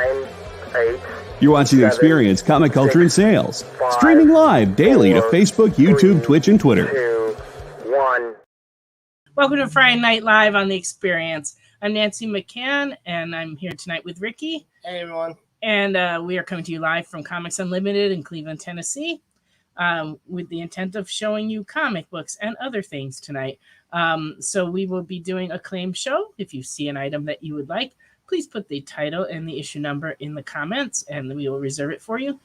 9, 8. You're watching The Experience, Comic Culture and Sales. Streaming live daily to Facebook, YouTube, Twitch, and Twitter. 2, 1. Welcome to Friday Night Live on The Experience. I'm Nancy McCann, and I'm here tonight with Ricky. Hey, everyone. And we are coming to you live from Comics Unlimited in Cleveland, Tennessee, with the intent of showing you comic books and other things tonight. So we will be doing a claim show. If you see an item that you would like, please put the title and the issue number in the comments, and we will reserve it for you.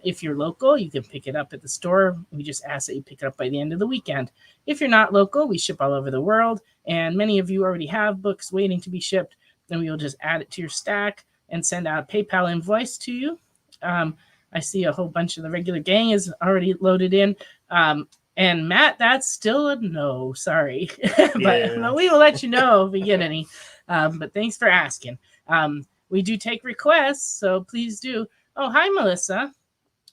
If you're local, you can pick it up at the store. We just ask that you pick it up by the end of the weekend. If you're not local, we ship all over the world, and many of you already have books waiting to be shipped. Then we will just add it to your stack and send out a PayPal invoice to you. I see a whole bunch of the regular gang is already loaded in. And Matt, that's still a no. Sorry. But we will let you know if we get any. But thanks for asking. We do take requests, so please do. Oh, hi, Melissa.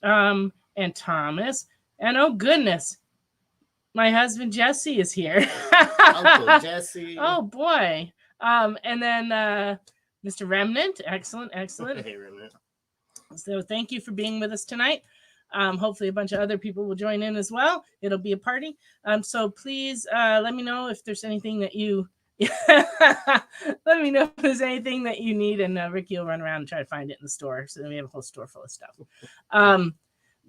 And Thomas. And oh, goodness. My husband, Jesse, is here. Uncle Jesse. Oh, boy. And then Mr. Remnant. Excellent. Hey, Remnant. So thank you for being with us tonight. Hopefully a bunch of other people will join in as well. It'll be a party. So please let me know if there's anything that you let me know if there's anything that you need, and Ricky will run around and try to find it in the store. So then we have a whole store full of stuff.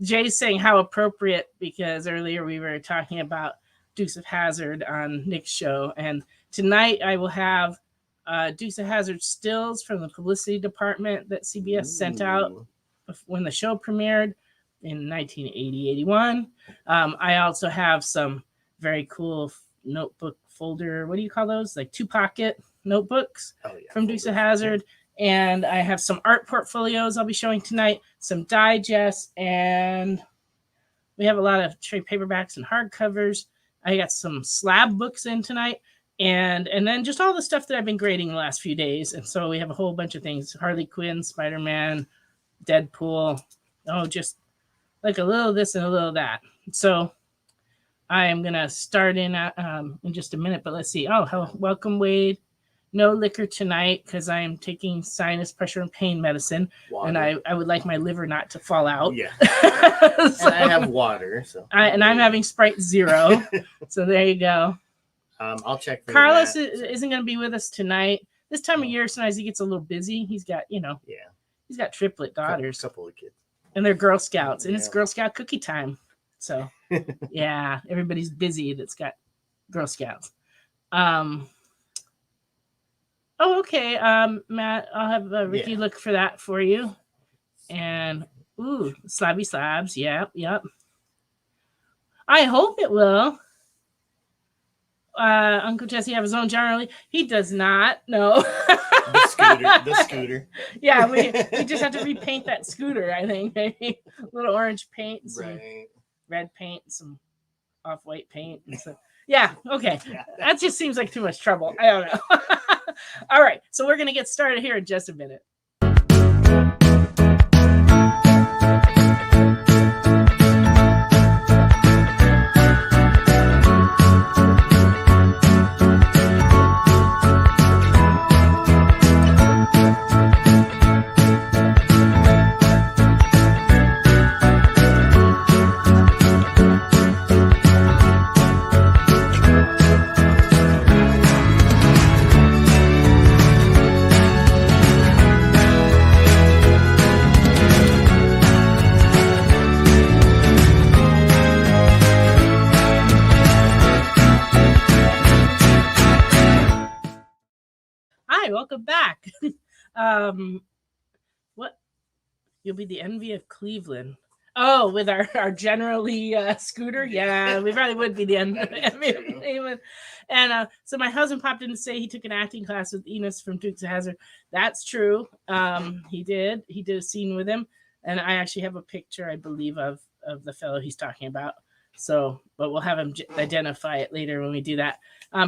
Jay's saying how appropriate, because earlier we were talking about Dukes of Hazzard on Nick's show, and tonight I will have Dukes of Hazzard stills from the publicity department that CBS sent out when the show premiered in 1980-81. I also have some very cool notebook folder, what do you call those? Like 2-pocket notebooks from Dukes of Hazzard. And I have some art portfolios I'll be showing tonight, some digests, and we have a lot of trade paperbacks and hardcovers. I got some slab books in tonight. And then just all the stuff that I've been grading the last few days. And so we have a whole bunch of things. Harley Quinn, Spider-Man, Deadpool. Oh, just like a little this and a little that. So I am going to start in just a minute. But let's see. Oh, welcome, Wade. No liquor tonight because I am taking sinus pressure and pain medicine. Water. And I would like my liver not to fall out. Yeah. So, and I have water. So and I'm having Sprite Zero. So there you go. I'll check. Carlos isn't going to be with us tonight. This time of year, sometimes he gets a little busy. He's got, he's got triplet daughters. Couple of kids. And they're Girl Scouts. And it's Girl Scout cookie time. So, yeah, everybody's busy that's got Girl Scouts. Okay. Matt, I'll have Ricky look for that for you. And, slabby slabs. Yep. I hope it will. Uncle Jesse have his own generally. He does not. No. The scooter. Yeah, we just have to repaint that scooter, I think. Maybe a little orange paint, some red paint, some off-white paint. So, yeah, okay. That just seems like too much trouble. I don't know. All right, so we're going to get started here in just a minute. Welcome back. What? You'll be the envy of Cleveland. Oh, with our generally scooter? Yeah, we probably would be the envy of Cleveland. And so my husband popped in to say he took an acting class with Enos from Dukes of Hazzard. That's true. He did. He did a scene with him. And I actually have a picture, I believe, of the fellow he's talking about. So, but we'll have him identify it later when we do that.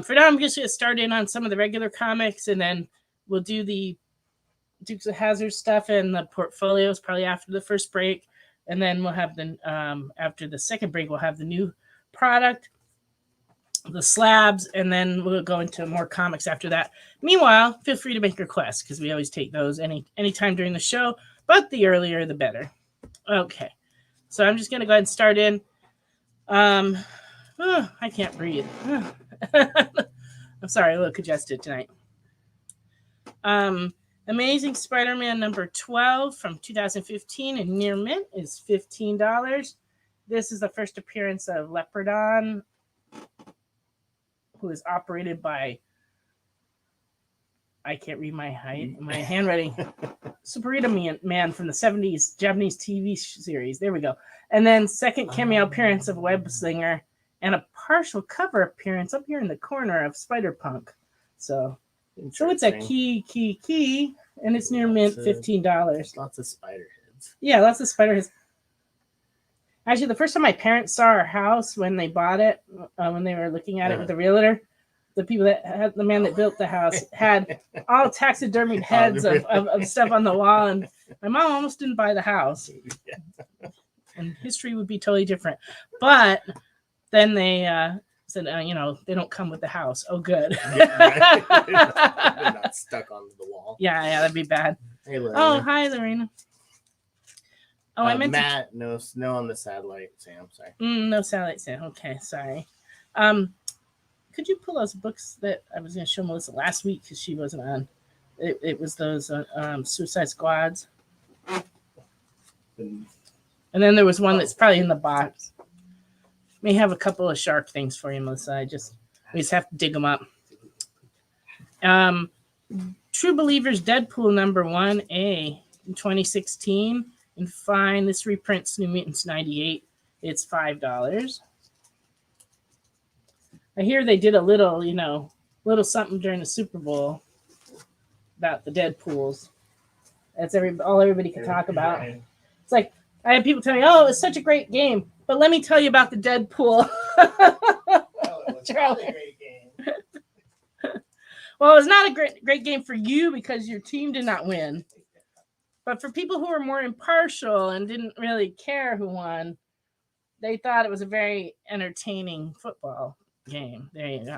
For now, I'm just going to start in on some of the regular comics, and then we'll do the Dukes of Hazzard stuff and the portfolios probably after the first break. And then we'll have after the second break, we'll have the new product. the slabs, and then we'll go into more comics after that. Meanwhile, feel free to make requests because we always take those anytime during the show, but the earlier the better. Okay, so I'm just gonna go ahead and start in. I can't breathe. I'm sorry, a little congested tonight. Amazing Spider-Man number 12 from 2015 and near mint is $15. This is the first appearance of Leopardon, who is operated by, I can't read my handwriting, Superita Man from the 70s Japanese TV series. There we go. And then second cameo appearance of Web Slinger and a partial cover appearance up here in the corner of Spider-Punk. So it's a key, and it's near mint, $15. Lots of spider heads. Yeah, lots of spider heads. Actually, the first time my parents saw our house when they bought it, when they were looking at it with the realtor, the man that built the house had all taxidermied heads of stuff on the wall, and my mom almost didn't buy the house. And history would be totally different. But then they said, they don't come with the house. Oh, good. They're not stuck onto the wall. Yeah, that'd be bad. Hey, Lorena. Oh, hi, Lorena. Oh, I meant Matt, no on the satellite, Sam. Sorry. No satellite, Sam. Okay, sorry. Could you pull those books that I was going to show Melissa last week because she wasn't on? It was those Suicide Squads. And then there was one that's probably in the box. May have a couple of shark things for you, Melissa. We just have to dig them up. True Believers Deadpool number 1A in 2016. And fine, this reprints New Mutants 98. It's $5. I hear they did a little something during the Super Bowl about the Deadpools. That's all everybody can talk about. It's like I had people tell me, "Oh, it's such a great game," but let me tell you about the Deadpool. Well, it was probably a great game. Well, it's not a great game for you because your team did not win. But for people who were more impartial and didn't really care who won, they thought it was a very entertaining football game. There you go.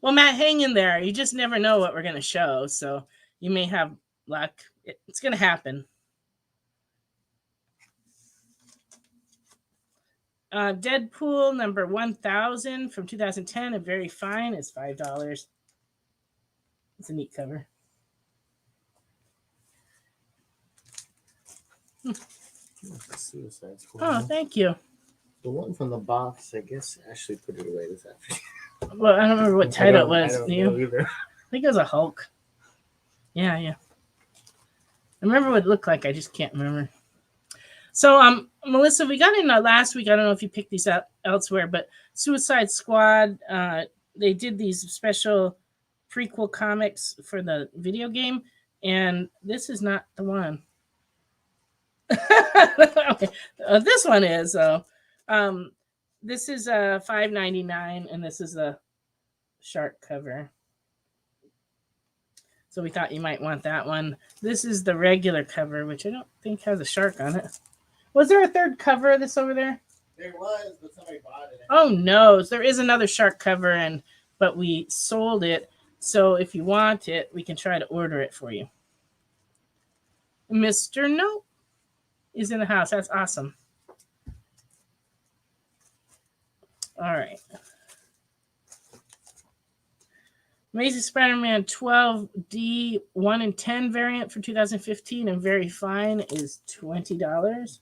Well, Matt, hang in there. You just never know what we're going to show, so you may have luck. It's going to happen. Deadpool number 1000 from 2010, and very fine, is $5. It's a neat cover. Suicide Squad. Oh, thank you. The one from the box, I guess Ashley put it away this afternoon. Well, I don't remember what title it was. I don't know either. I think it was a Hulk. Yeah. I remember what it looked like. I just can't remember. So, Melissa, we got in last week. I don't know if you picked these up elsewhere, but Suicide Squad, they did these special prequel comics for the video game, and this is not the one. Okay, this one is. This is $5.99, and this is a shark cover. So we thought you might want that one. This is the regular cover, which I don't think has a shark on it. Was there a third cover of this over there? There was, but somebody bought it. Oh no, there is another shark cover, but we sold it. So if you want it, we can try to order it for you. Mr. Nope is in the house. That's awesome. All right. Amazing Spider-Man 12D 1 in 10 variant for 2015 and very fine is $20.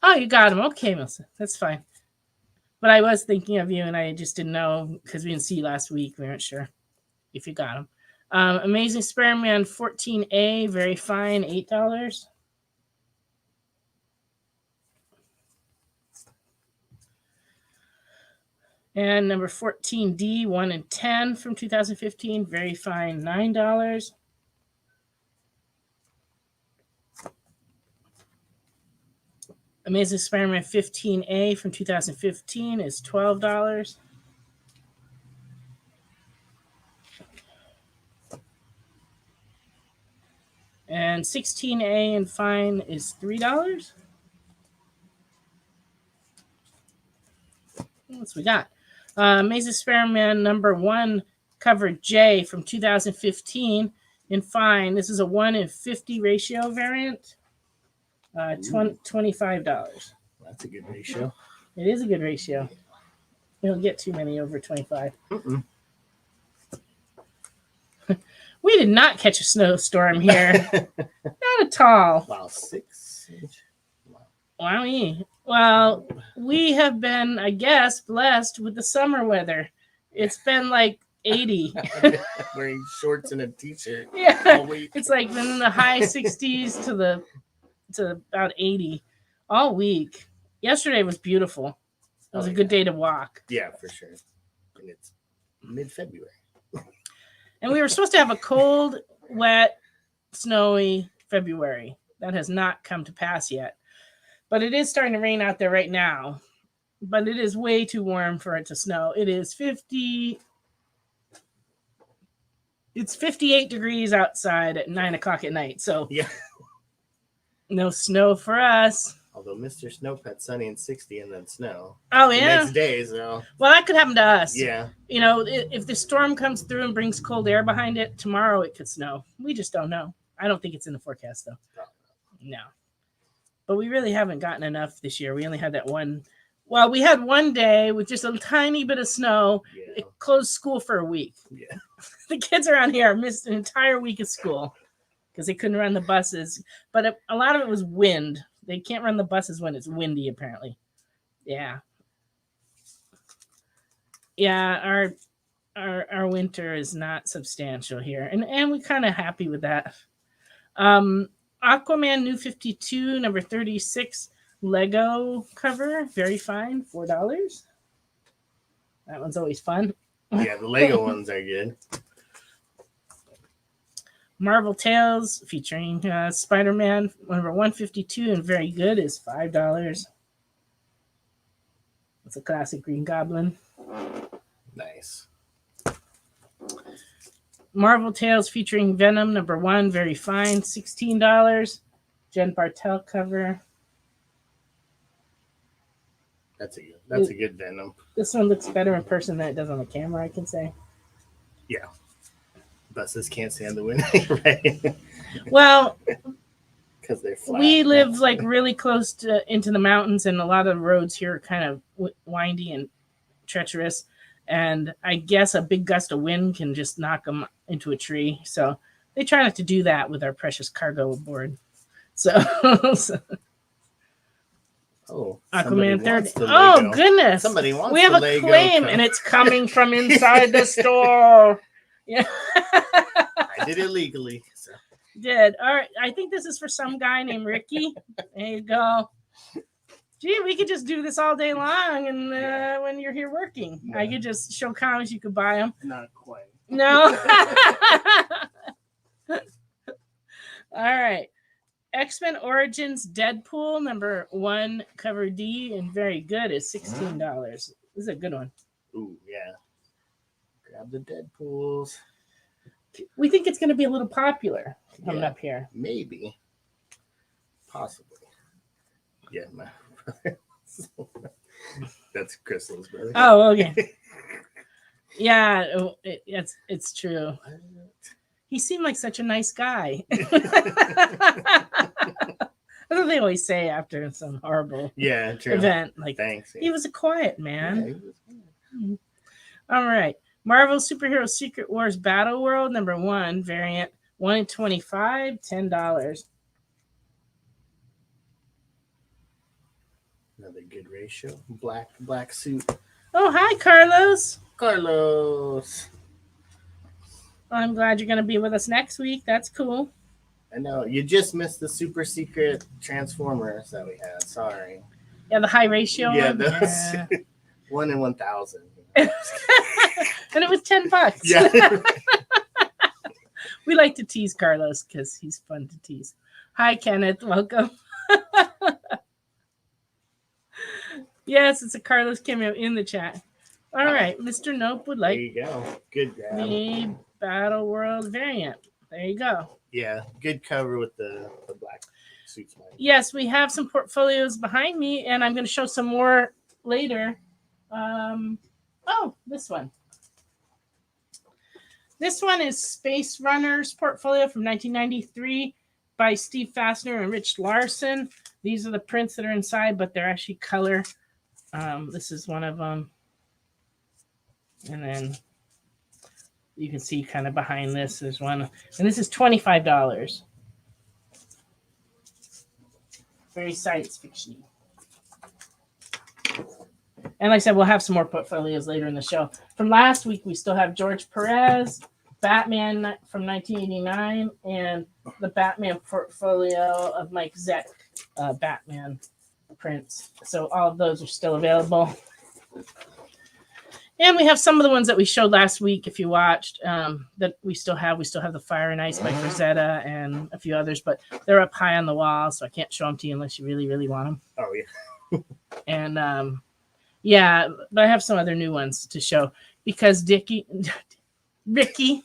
Oh, you got him. Okay, Melissa. That's fine. But I was thinking of you, and I just didn't know because we didn't see you last week. We weren't sure if you got him. Amazing Spider-Man 14A, very fine, $8. And number 14D, 1 in 10 from 2015, very fine, $9. Amazing Spider-Man 15A from 2015 is $12. And And 16A and fine is $3. What else we got? Amazing Spider-Man #1 cover J from 2015 in fine. This is a 1 in 50 ratio variant. $25. That's a good ratio. It is a good ratio. You don't get too many over 25. Mm-mm. We did not catch a snowstorm here. Not at all. Wow, 6 inch. Wow. Well, we have been, I guess, blessed with the summer weather. It's been like 80. Wearing shorts and a t-shirt. Yeah. all week. It's like been in the high 60s to about 80 all week. Yesterday was beautiful. It was a good day to walk. Yeah, for sure. And it's mid-February. And we were supposed to have a cold, wet, snowy February. That has not come to pass yet. But it is starting to rain out there right now. But it is way too warm for it to snow. It is 58 degrees outside at 9 o'clock at night. So yeah, no snow for us. Although Mr. Snowpet's sunny and 60 and then snow. Oh, The yeah. next day, so. Well, that could happen to us. Yeah. You know, if the storm comes through and brings cold air behind it, tomorrow it could snow. We just don't know. I don't think it's in the forecast, though. No. But we really haven't gotten enough this year. We only had that one. Well, we had one day with just a tiny bit of snow. Yeah. It closed school for a week. Yeah. The kids around here missed an entire week of school because they couldn't run the buses. But a lot of it was wind. They can't run the buses when it's windy, apparently. Yeah. Yeah, our winter is not substantial here. And we're kind of happy with that. Aquaman New 52, number 36, Lego cover. Very fine. $4. That one's always fun. Yeah, the Lego ones are good. Marvel Tales featuring Spider-Man number 152 and very good is $5. It's a classic Green Goblin. Nice. Marvel Tales featuring Venom number 1, very fine, $16. Jen Bartel cover. That's a good Venom. This one looks better in person than it does on the camera, I can say. Yeah. Buses can't stand the wind, right? Well, Because they're flat. we live like really close into the mountains, and a lot of the roads here are kind of windy and treacherous. And I guess a big gust of wind can just knock them into a tree. So they try not to do that with our precious cargo aboard. So, Oh, Aquaman 30. wants the Oh, Lego. goodness. Somebody wants We have the a Lego claim, cup. and it's coming from inside the store. Yeah. I did it legally. So. Did. All right. I think this is for some guy named Ricky. There you go. Gee, we could just do this all day long, and when you're here working, I could just show comics. You could buy them. Not quite. No. All right. X-Men Origins Deadpool number 1 cover D and very good is $16. This is a good one. Ooh, yeah. Grab the Deadpools. We think it's going to be a little popular coming Yeah. up here. Maybe. Possibly. Yeah, my brother. That's Crystal's brother. Oh, okay. Yeah, it's true. He seemed like such a nice guy. That's what they always say after some horrible Yeah, true. event. Like, Thanks. he was a quiet Yeah, man. he was- All right. Marvel Superhero Secret Wars Battle World number 1 variant 1 in 25, $10. Another good ratio. Black suit. Oh, hi, Carlos. Carlos. I'm glad you're going to be with us next week. That's cool. I know. You just missed the super secret Transformers that we had. Sorry. Yeah, the high ratio Yeah, one. those Yeah. 1 in 1,000. And it was $10. Yeah. We like to tease Carlos because he's fun to tease. Hi, Kenneth. Welcome. Yes, it's a Carlos cameo in the chat. All right. Mr. Nope would There like you go. Good grab. the Battle World variant. There you go. Yeah, good cover with the black suits. Yes, we have some portfolios behind me, and I'm going to show some more later. This one. This one is Space Runners portfolio from 1993 by Steve Fassner and Rich Larson. These are the prints that are inside, but they're actually color. This is one of them. And then you can see kind of behind this, there's one. And this is $25. Very science fiction. And like I said, we'll have some more portfolios later in the show. From last week, we still have George Perez, Batman from 1989, and the Batman portfolio of Mike Zeck, Batman prints. So all of those are still available. And we have some of the ones that we showed last week, if you watched, that we still have. We still have the Fire and Ice by Frazetta and a few others, but they're up high on the wall, so I can't show them to you unless you really, really want them. Oh, yeah. And, yeah, but I have some other new ones to show because Ricky.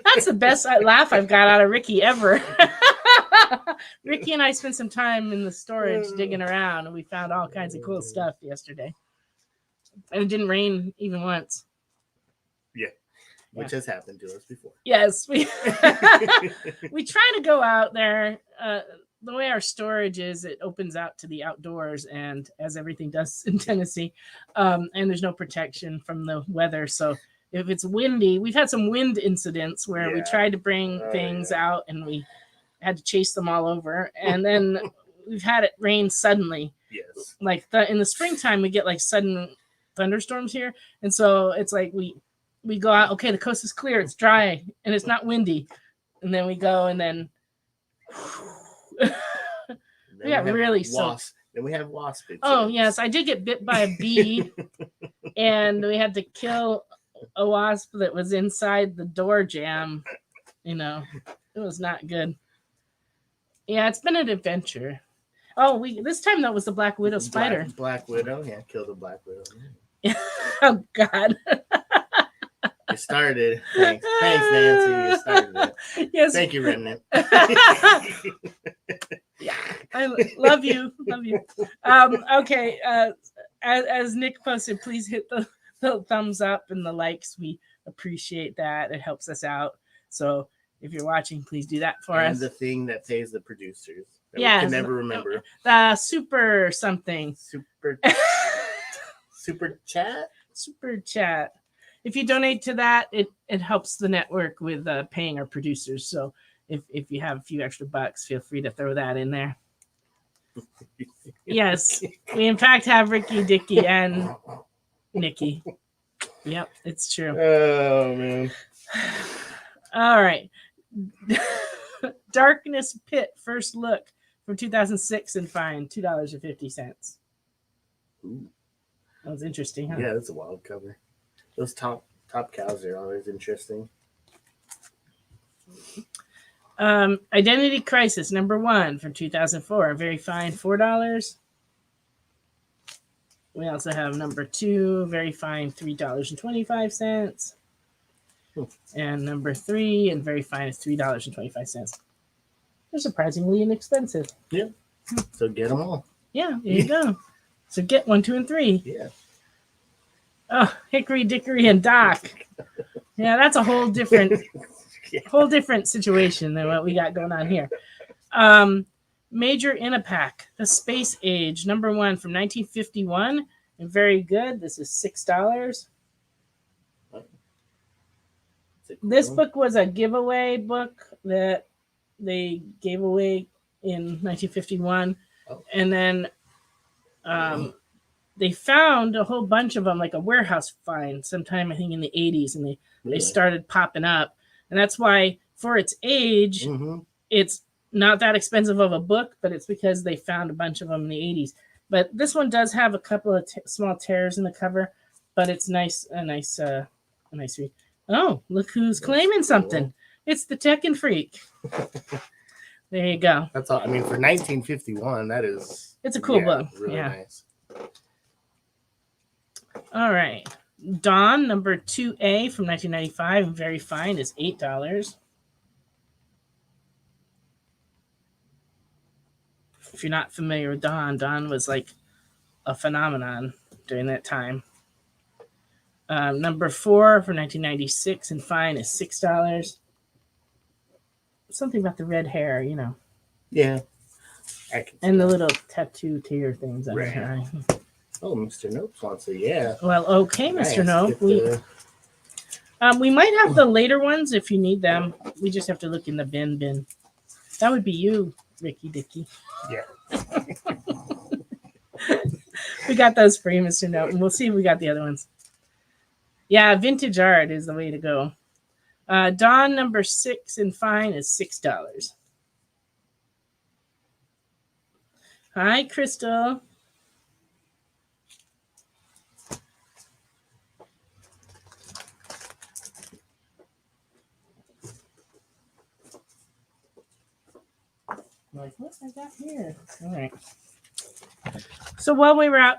That's the best laugh I've got out of Ricky ever. Ricky and I spent some time in the storage digging around, and we found all kinds of cool stuff yesterday. And it didn't rain even once. Yeah, which has happened to us before. Yes, we try to go out there. The way our storage is, it opens out to the outdoors, and as everything does in Tennessee, and there's no protection from the weather. So if it's windy, we've had some wind incidents where we tried to bring things out and we had to chase them all over. And then we've had it rain suddenly. Yes. Like in the springtime, we get like sudden thunderstorms here. And so it's like we go out, okay, the coast is clear, it's dry, and it's not windy. And then we go and then we got really soaked. Then we have wasp. Oh, yes. I did get bit by a bee, and we had to kill a wasp that was inside the door jamb. You know, it was not good. Yeah, it's been an adventure. Oh, this time that was the Black Widow spider. Black Widow, yeah, killed a Black Widow. Oh, God. You started. Thanks, Nancy. You started it. Yes. Thank you, Remnant. Yeah, I love you. Love you. Okay. As Nick posted, please hit the thumbs up and the likes. We appreciate that. It helps us out. So if you're watching, please do that for us. And the thing that pays the producers. That we can never remember. The super something. Super chat? Super chat. If you donate to that, it helps the network with paying our producers. So if you have a few extra bucks, feel free to throw that in there. Yes, we in fact have Ricky, Dicky, and Nikki. Yep, it's true. Oh, man. All right. Darkness Pit first look from 2006 and fine, $2.50. Ooh. That was interesting, huh? Yeah, that's a wild cover. Those top cows are always interesting. Identity Crisis #1 from 2004, very fine, $4. We also have #2, very fine, $3.25. And #3, and very fine, is $3.25. They're surprisingly inexpensive. Yeah. So get them all. Yeah, there you go. So get 1, 2, and 3. Yeah. Oh, Hickory, Dickory, and Doc. Yeah, that's a whole different situation than what we got going on here. Major in a Pack, The Space Age, #1 from 1951, and very good. This is $6. This book was a giveaway book that they gave away in 1951, and then they found a whole bunch of them, like a warehouse find, sometime I think in the 80s, and they started popping up, and that's why for its age, it's not that expensive of a book, but it's because they found a bunch of them in the 80s. But this one does have a couple of small tears in the cover, but it's a nice read. Oh, look who's claiming something. Cool. It's the Tekken Freak. There you go. That's all. I mean, for 1951, that is... It's a cool book. Really nice. All right. Dawn number 2A from 1995 and very fine is $8. If you're not familiar with Dawn was like a phenomenon during that time. Number 4 for 1996 and fine is $6. Something about the red hair, you know. Yeah. And the little tattoo tear things on her eye. Oh, Mr. Nope wants it, yeah. Well, okay, Nice. Mr. Nope. We might have the later ones if you need them. We just have to look in the bin. That would be you, Ricky Dicky. Yeah. We got those for you, Mr. Nope, and we'll see if we got the other ones. Yeah, vintage art is the way to go. Dawn number 6 and fine is $6. Hi, Crystal. Like, what I got here? All right. So while we were out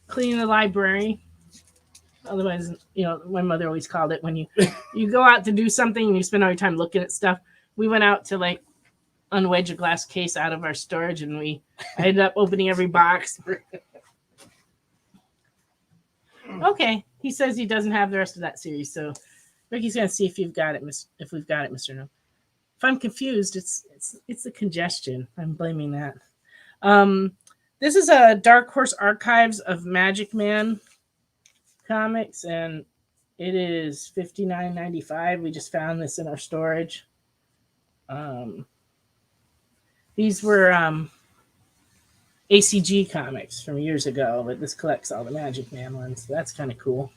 cleaning the library, otherwise, you know, my mother always called it when you go out to do something and you spend all your time looking at stuff. We went out to like unwedge a glass case out of our storage, and I ended up opening every box. Okay, he says he doesn't have the rest of that series, so Ricky's gonna see if you've got it, if we've got it, Mr. No. If I'm confused, it's the congestion. I'm blaming that. This is a Dark Horse Archives of Magic Man comics, and it is $59.95. We just found this in our storage. These were ACG comics from years ago, but this collects all the Magic Man ones, so that's kind of cool.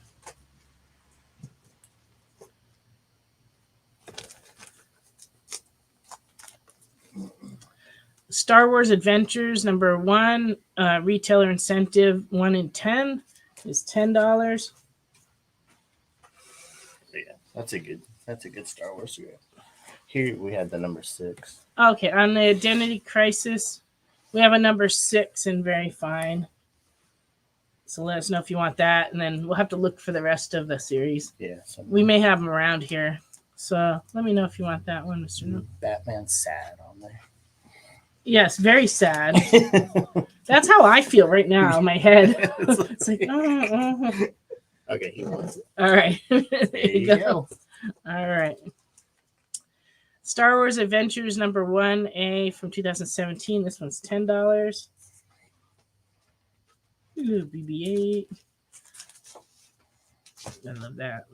Star Wars Adventures number 1, retailer incentive 1 in 10 is $10. Yeah, that's a good Star Wars game. Here we had the number 6. Okay, on the Identity Crisis, we have a number 6 and very fine. So let us know if you want that, and then we'll have to look for the rest of the series. Yeah. We may have them around here. So let me know if you want that one, Mr. No. Batman's sad on there. Yes, very sad. That's how I feel right now in my head. It's like, Okay, he wants it. All right. There you go. All right. Star Wars Adventures number 1A from 2017. This one's $10. Ooh, BB-8. I love that.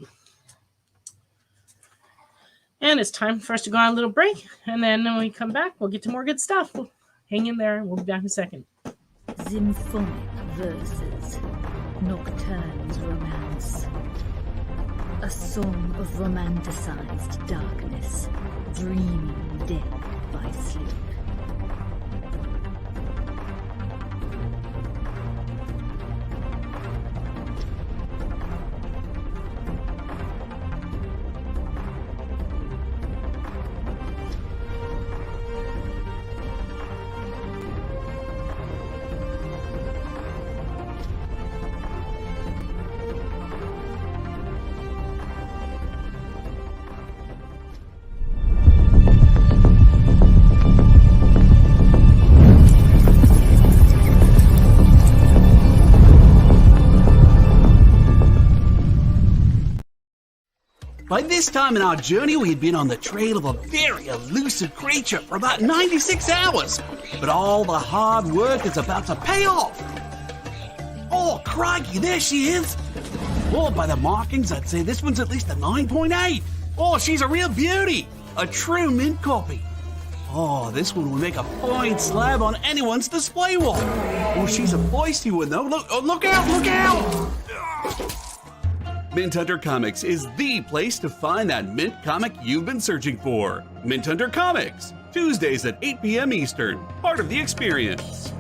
And it's time for us to go on a little break. And then when we come back, we'll get to more good stuff. We'll hang in there. We'll be back in a second. Symphonic verses, Nocturne's romance. A song of romanticized darkness, dreaming dead by sleep. By this time in our journey, we had been on the trail of a very elusive creature for about 96 hours. But all the hard work is about to pay off. Oh, crikey, there she is. Oh, by the markings, I'd say this one's at least a 9.8. Oh, she's a real beauty. A true mint copy. Oh, this one would make a fine slab on anyone's display wall. Oh, she's a feisty one, though. Look out, look out! Mint Hunter Comics is the place to find that mint comic you've been searching for. Mint Hunter Comics, Tuesdays at 8 p.m. Eastern, part of the experience.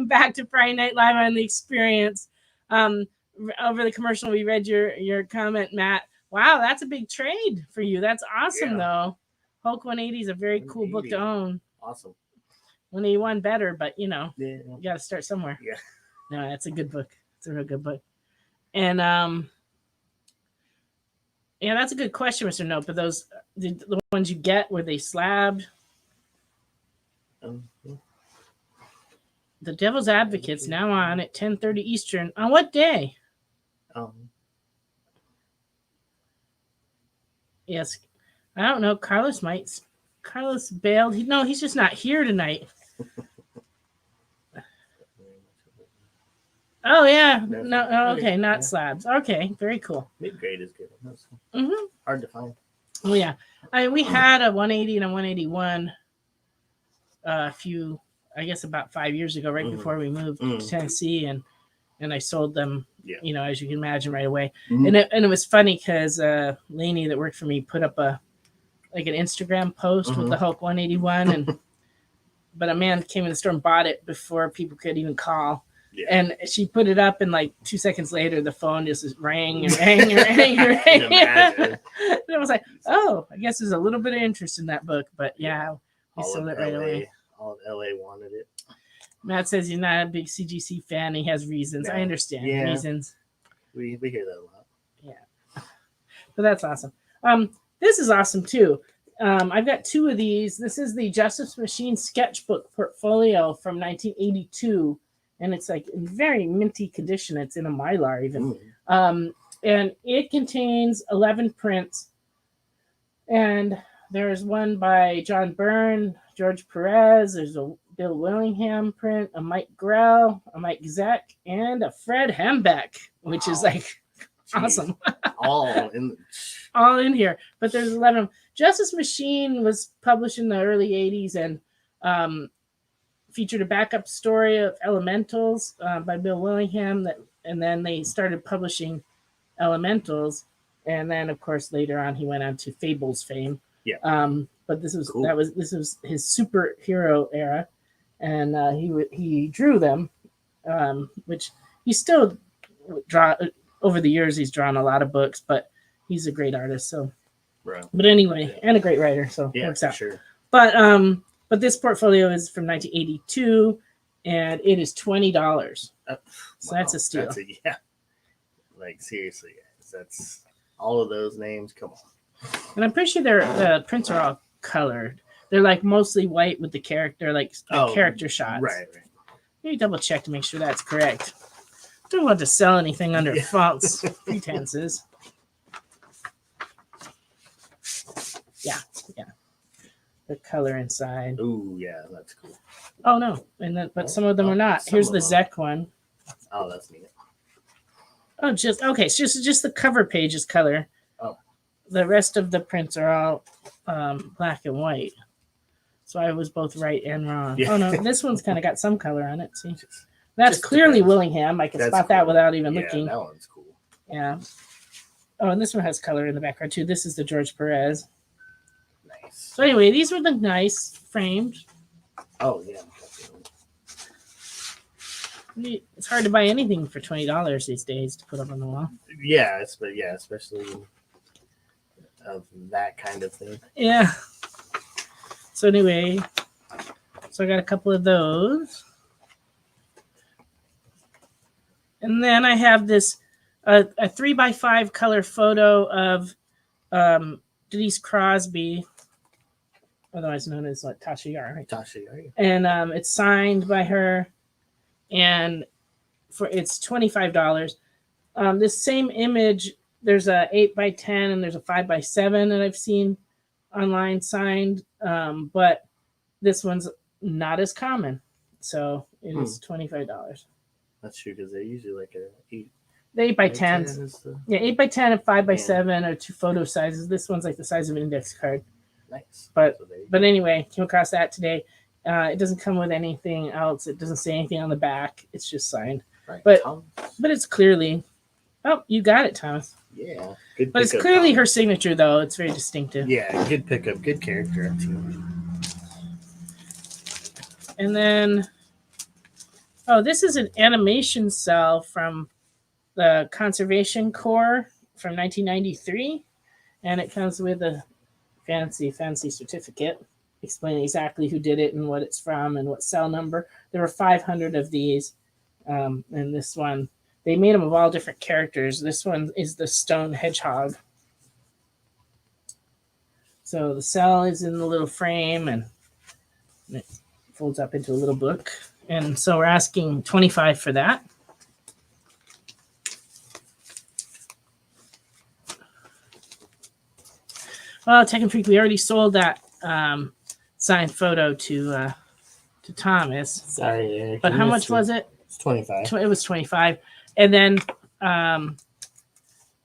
welcome back to Friday Night Live on the Experience. Over the commercial, we read your comment, Matt. Wow, that's a big trade for you. That's awesome, though. Hulk 180 is a very cool book to own. Awesome. 181 better, but you Yeah. got to start somewhere. Yeah. No, that's a good book. It's a real good book. And yeah, that's a good question, Mr. Note. But those the ones you get, were they slabbed? The Devil's Advocate's now on at 10:30 Eastern. On what day? Yes, I don't know. Carlos bailed. He's just not here tonight. Oh yeah, no, okay, not slabs. Okay, very cool. Mid-grade is good. That's hard to find. Oh yeah, we had a 180 and a 181 about 5 years ago, right before we moved to Tennessee, and I sold them. Yeah. As you can imagine, right away. And it was funny because Lainey that worked for me put up an Instagram post with the Hulk 181, but a man came in the store and bought it before people could even call. Yeah. And she put it up, and 2 seconds later, the phone just rang and rang and rang and rang. And I was like, oh, I guess there's a little bit of interest in that book. But yeah, he sold it right away. All of LA wanted it. Matt says he's not a big CGC fan. He has reasons. I understand reasons. We hear that a lot. Yeah. But that's awesome. This is awesome, too. I've got two of these. This is the Justice Machine sketchbook portfolio from 1982. And it's in very minty condition. It's in a Mylar even. And it contains 11 prints. And there's one by John Byrne, George Perez. There's a Bill Willingham print, a Mike Grell, a Mike Zeck, and a Fred Hembeck, which is awesome. All in here. But there's 11 of them. Justice Machine was published in the early 80s and featured a backup story of Elementals by Bill Willingham, and then they started publishing Elementals, and then of course later on he went on to Fables fame. Yeah. But this was cool. This was his superhero era, and he drew them, which he still draw over the years. He's drawn a lot of books, but he's a great artist. So, right. But anyway, and a great writer. So it works out. Sure. But this portfolio is from 1982, and it is $20. So that's a steal. Seriously, guys, that's all of those names. Come on. And I'm pretty sure the prints are all colored. They're mostly white with the character, character shots. Right. Let me double check to make sure that's correct. Don't want to sell anything under false pretenses. Yeah. The color inside. Ooh, yeah, that's cool. Oh no, but some of them are not. Here's the Zeck one. Oh, that's neat. Oh, it's just the cover page is color. Oh, the rest of the prints are all black and white. So I was both right and wrong. Yeah. Oh no, this one's kind of got some color on it. See, that's clearly Willingham. I can spot that without even looking. That one's cool. Yeah. Oh, and this one has color in the background too. This is the George Perez. So anyway, these were the nice framed. Oh yeah. It's hard to buy anything for $20 these days to put up on the wall. Yeah, especially of that kind of thing. Yeah. So anyway, I got a couple of those, and then I have this a 3x5 color photo of Denise Crosby, otherwise known as Tasha Yar. Right? Tasha Yar. And it's signed by her, and it's $25. This same image, there's a 8x10 and there's a 5x7 that I've seen online signed, but this one's not as common, so it is $25. That's true, because they're usually the 8x10. Yeah, 8x10 and 5x7 are two photo sizes. This one's the size of an index card. Nice. But anyway, came across that today. It doesn't come with anything else. It doesn't say anything on the back. It's just signed. Right. But it's clearly. Oh, you got it, Thomas. Yeah. Good. But it's clearly her signature, though. It's very distinctive. Yeah, good pickup. Good character. And then Oh, this is an animation cell from the Conservation Corps from 1993, and it comes with a fancy certificate explaining exactly who did it and what it's from and what cell number. There were 500 of these, and this one, they made them of all different characters. This one is the stone hedgehog. So the cell is in the little frame, and it folds up into a little book. And so we're asking 25 for that. Well, Tech and Freak, we already sold that signed photo to Thomas. Sorry, Eric. But you how missed much was it? It's 25. It was 25. And then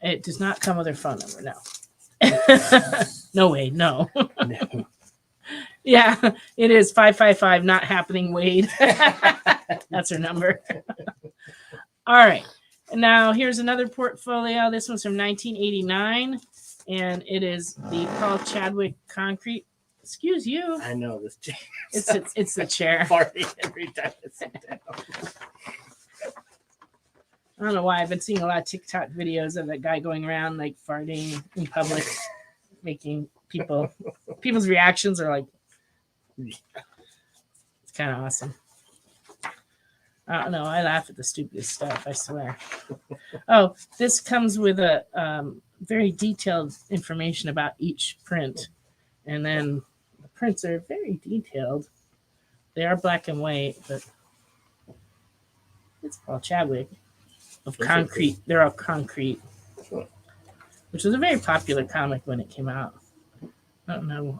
it does not come with her phone number. No. No way. No. No. Yeah, it is 555 not happening, Wade. That's her number. All right. And now here's another portfolio. This one's from 1989, and it is the Paul Chadwick concrete. Excuse you. I know this. It's the chair. Farting every time I sit down. I don't know why I've been seeing a lot of TikTok videos of that guy going around like farting in public, making people's reactions are like, it's kind of awesome. I don't know. I laugh at the stupidest stuff, I swear. Oh, this comes with a very detailed information about each print. And then the prints are very detailed. They are black and white, but it's Paul Chadwick of concrete. They're all concrete, which was a very popular comic when it came out. I don't know.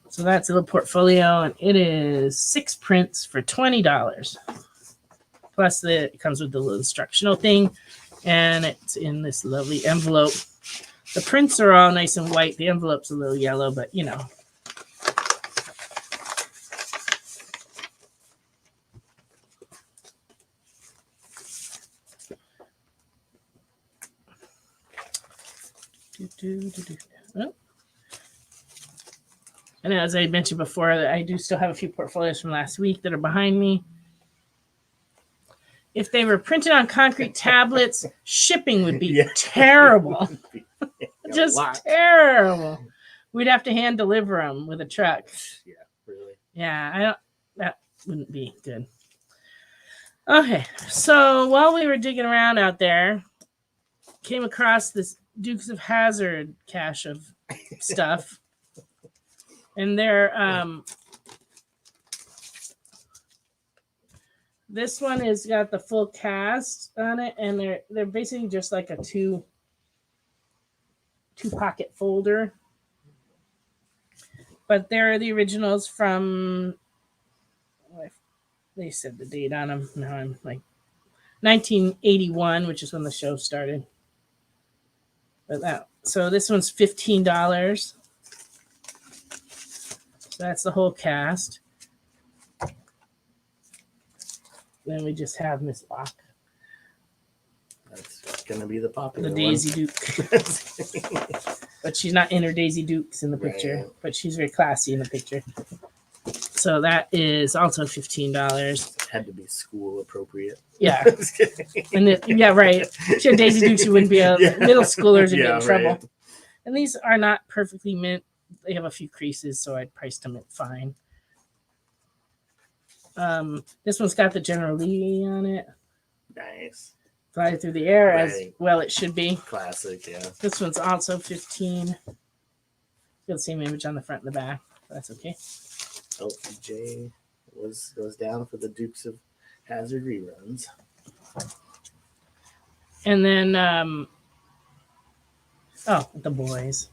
So that's a little portfolio, and it is 6 prints for $20. Plus, it comes with the little instructional thing, and it's in this lovely envelope. The prints are all nice and white. The envelope's a little yellow, but you know. Oh. And as I mentioned before, I do still have a few portfolios from last week that are behind me. If they were printed on concrete tablets, shipping would be terrible. Just terrible. We'd have to hand deliver them with a truck. Yeah, really. Yeah, that wouldn't be good. Okay, so while we were digging around out there, came across this Dukes of Hazzard cache of stuff. And they're this one has got the full cast on it, and they're basically just like a two pocket folder. But they're the originals from, they said the date on them. Now I'm like 1981, which is when the show started. But so this one's $15. So that's the whole cast. Then we just have Miss Bach. That's gonna be the popular The Daisy Duke. But she's not in her Daisy Dukes in the picture. Right. But she's very classy in the picture. So that is also $15. Had to be school appropriate. Yeah. Yeah, right. If she had Daisy Dukes, she wouldn't be middle schoolers would get in trouble. Right. And these are not perfectly mint. They have a few creases, so I priced them at fine. This one's got the General Lee on it. Nice. Fly through the air as well it should be. Classic, yeah. This one's also $15. Got the same image on the front and the back. That's okay. LPJ goes down for the Dukes of Hazzard reruns. And then the boys.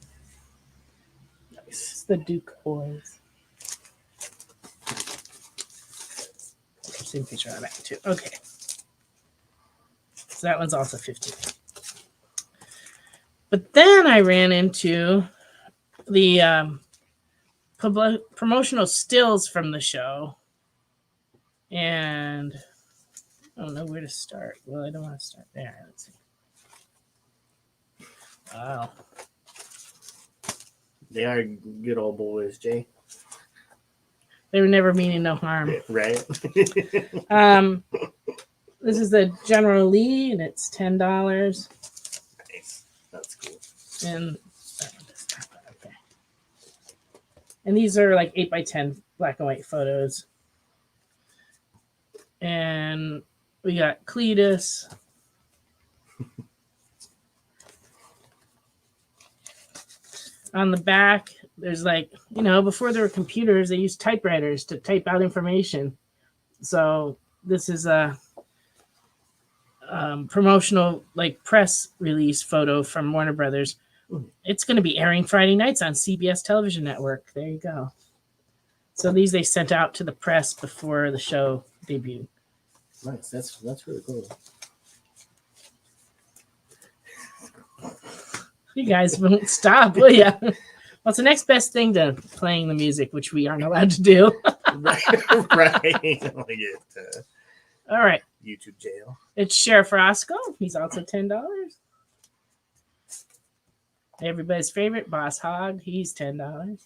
Nice. It's the Duke boys. Same picture on that too. Okay. So that one's also $15. But then I ran into the promotional stills from the show. And I don't know where to start. Well, I don't want to start there. Let's see. Wow. They are good old boys, Jay. They were never meaning no harm. Right. This is the General Lee, and it's $10. Nice. That's cool. And okay. And these are like 8x10 black and white photos. And we got Cletus. On the back, there's like, before there were computers, they used typewriters to type out information. So this is a promotional like press release photo from Warner Brothers. It's going to be airing Friday nights on CBS television network. There you go. So these they sent out to the press before the show debuted. Nice. That's really cool. You guys won't stop, will ya? Well, it's the next best thing to playing the music, which we aren't allowed to do. Right. Like it, All right. YouTube jail. It's Sheriff Roscoe. He's also $10. Everybody's favorite, Boss Hog. He's $10.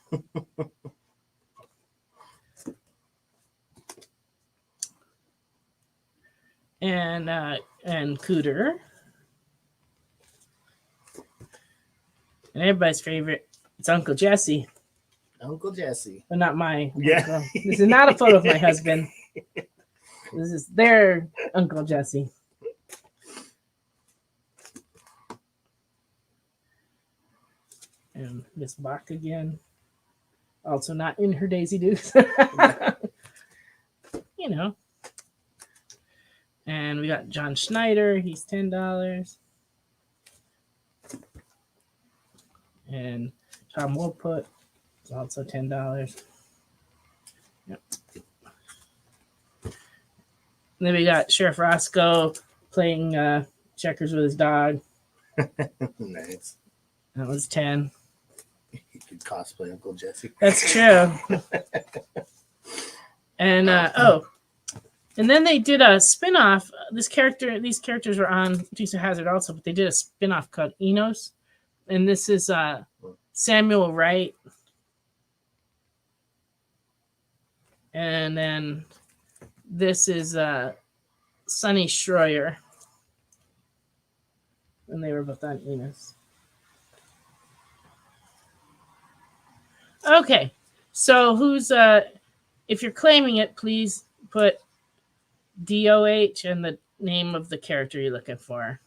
And Cooter. And everybody's favorite, it's Uncle Jesse. Uncle Jesse. But not my Yeah. uncle. This is not a photo of my husband. This is their Uncle Jesse. And Miss Bach again. Also not in her Daisy Dukes. And we got John Schneider. He's $10. And Tom Woolput is also $10. Yep. And then we got Sheriff Roscoe playing checkers with his dog. Nice. That was 10. You could cosplay Uncle Jesse. That's true. And and then they did a spin-off. These characters were on Dukes of Hazzard also, but they did a spin-off called Enos. And this is Samuel Wright. And then this is Sonny Schroyer. And they were both on Enos. Okay. So who's if you're claiming it, please put DOH and the name of the character you're looking for.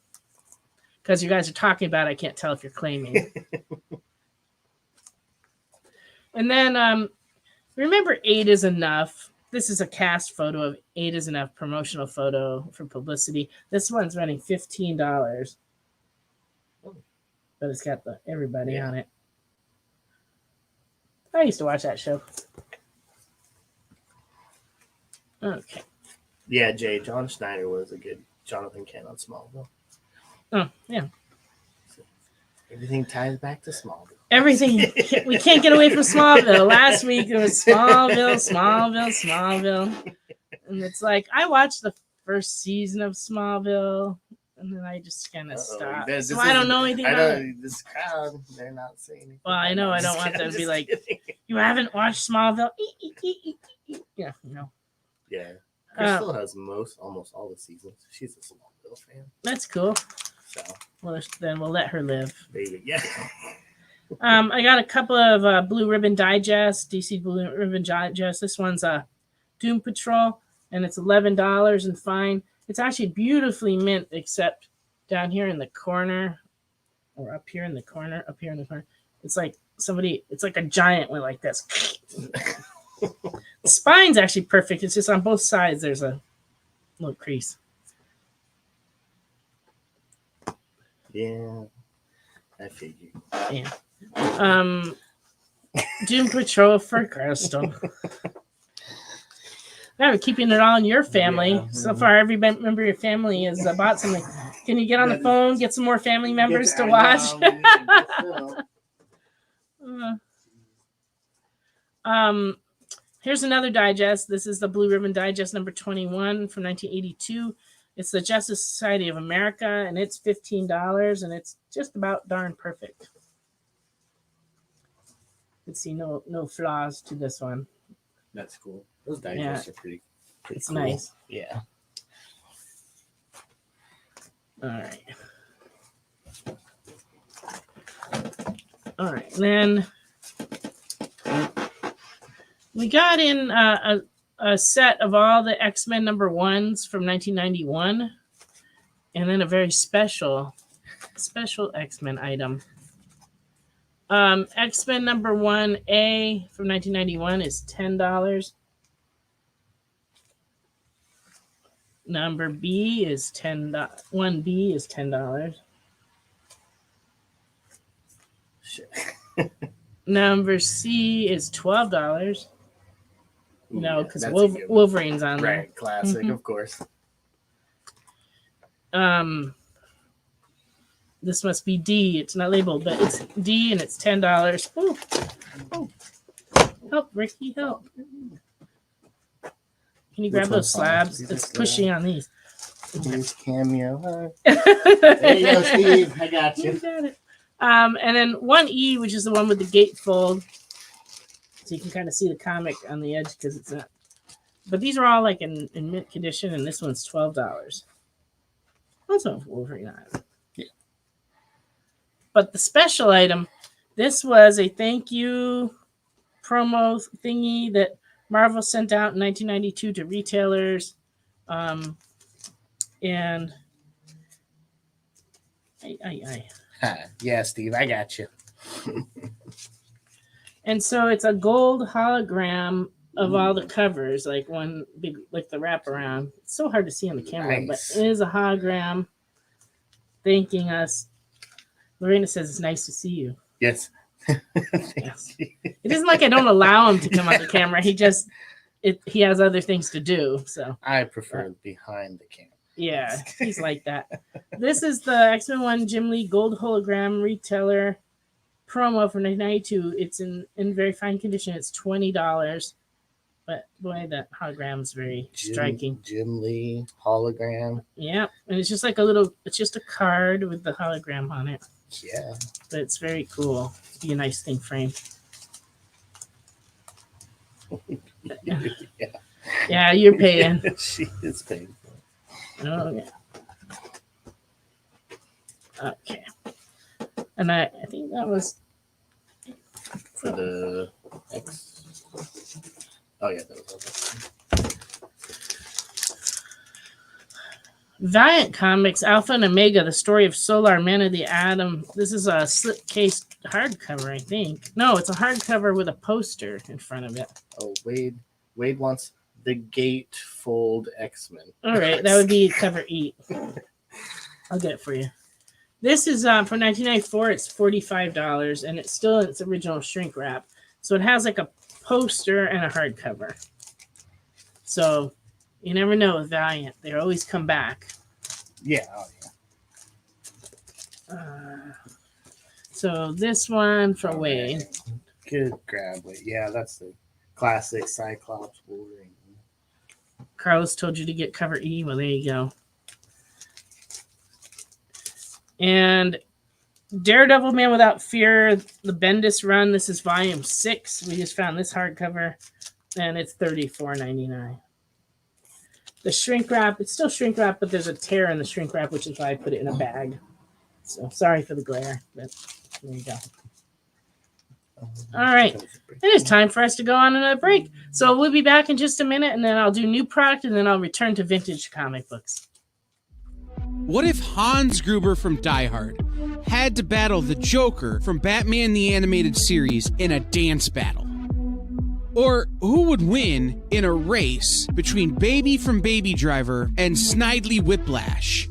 Because you guys are talking about it, I can't tell if you're claiming. And then remember 8 is enough. This is a cast photo of 8 is enough promotional photo for publicity. This one's running $15. But it's got everybody on it. I used to watch that show. Okay. Yeah, Jay. John Schneider was a good Jonathan Kent on Smallville. Oh, yeah. Everything ties back to Smallville. Everything. We can't get away from Smallville. Last week it was Smallville. And it's like, I watched the first season of Smallville, and then I just kind of stopped. So I don't know anything about it. This crowd, they're not saying anything. Well, I know. I don't want them to be like, you haven't watched Smallville? Yeah, Yeah. Crystal has almost all the seasons. She's a Smallville fan. That's cool. So Well, then we'll let her live. there you go. Yeah. I got a couple of Blue Ribbon Digest, DC Blue Ribbon Digest. This one's Doom Patrol, and it's $11 and fine. It's actually beautifully mint, except down here in the corner, or up here in the corner. It's like it's like a giant went like this. The spine's actually perfect. It's just on both sides there's a little crease. Yeah. I figured. Yeah. Doom Patrol for Crystal. Now we're keeping it all in your family. Yeah. So far, every member of your family has bought something. Can you get on the phone, get some more family members to watch? Here's another digest. This is the Blue Ribbon Digest number 21 from 1982. It's the Justice Society of America, and it's $15, and it's just about darn perfect. You can see no flaws to this one. That's cool. Those digests are pretty It's cool. nice. Yeah. All right. All right. Then we got in a set of all the X-Men number ones from 1991, and then a very special X-Men item. X-Men number 1A from 1991 is $10. Number B is $1B is $10. Shit. Number C is $12. You know, because That's a good one. Wolverine's on there. Right, classic, Mhm. of course. This must be D. It's not labeled, but it's D and it's $10. Ooh. Oh. Help, Ricky, help. Can you grab Which those one's slabs? These are It's pushing on these. Here's Cameo. There There you go, Steve. I got You you. got it. And then 1E, which is the one with the gatefold. So you can kind of see the comic on the edge because it's not. But these are all like in mint condition, and this one's $12. Also Wolverine on it. Yeah. But the special item, this was a thank you promo thingy that Marvel sent out in 1992 to retailers. And Yeah, Steve, I got you. And so it's a gold hologram of all the covers, like one big, like the wraparound. It's so hard to see on the camera, Nice. but it is a hologram thanking us. Lorena says it's nice to see you. Yes. Yes. It isn't like I don't allow him to come on the camera. He has other things to do. So I prefer behind the camera. yeah, he's like that. This is the X-Men 1 Jim Lee gold hologram retailer promo for 1992. It's in very fine condition. It's $20. But boy, that hologram is very striking. Jim Lee hologram. Yeah, and it's just like it's just a card with the hologram on it. Yeah. But it's very cool. It'd be a nice thing frame. Yeah. Yeah, you're paying. She is paying. Oh, yeah. Okay. And I think that was For the X. Oh, yeah, that was Valiant Comics, Alpha and Omega, the story of Solar, Man of the Atom. This is a slipcase hardcover, I think. No, it's a hardcover with a poster in front of it. Oh, Wade wants the Gatefold X-Men. All right, that would be cover 8. I'll get it for you. This is from 1994. It's $45, and it's still in its original shrink wrap. So it has like a poster and a hardcover. So you never know with Valiant. They always come back. Yeah, oh yeah. So this one for Wade. Good grab, Wade. Yeah, that's the classic Cyclops Wolverine. Carlos told you to get cover E. Well, there you go. And Daredevil Man Without Fear, the Bendis run. This is volume 6. We just found this hardcover, and it's $34.99. The shrink wrap, it's still shrink wrap, but there's a tear in the shrink wrap, which is why I put it in a bag. So sorry for the glare, but there you go. All right. It is time for us to go on another break. So we'll be back in just a minute, and then I'll do new product, and then I'll return to vintage comic books. What if Hans Gruber from Die Hard had to battle the Joker from Batman the Animated Series in a dance battle? Or who would win in a race between Baby from Baby Driver and Snidely Whiplash?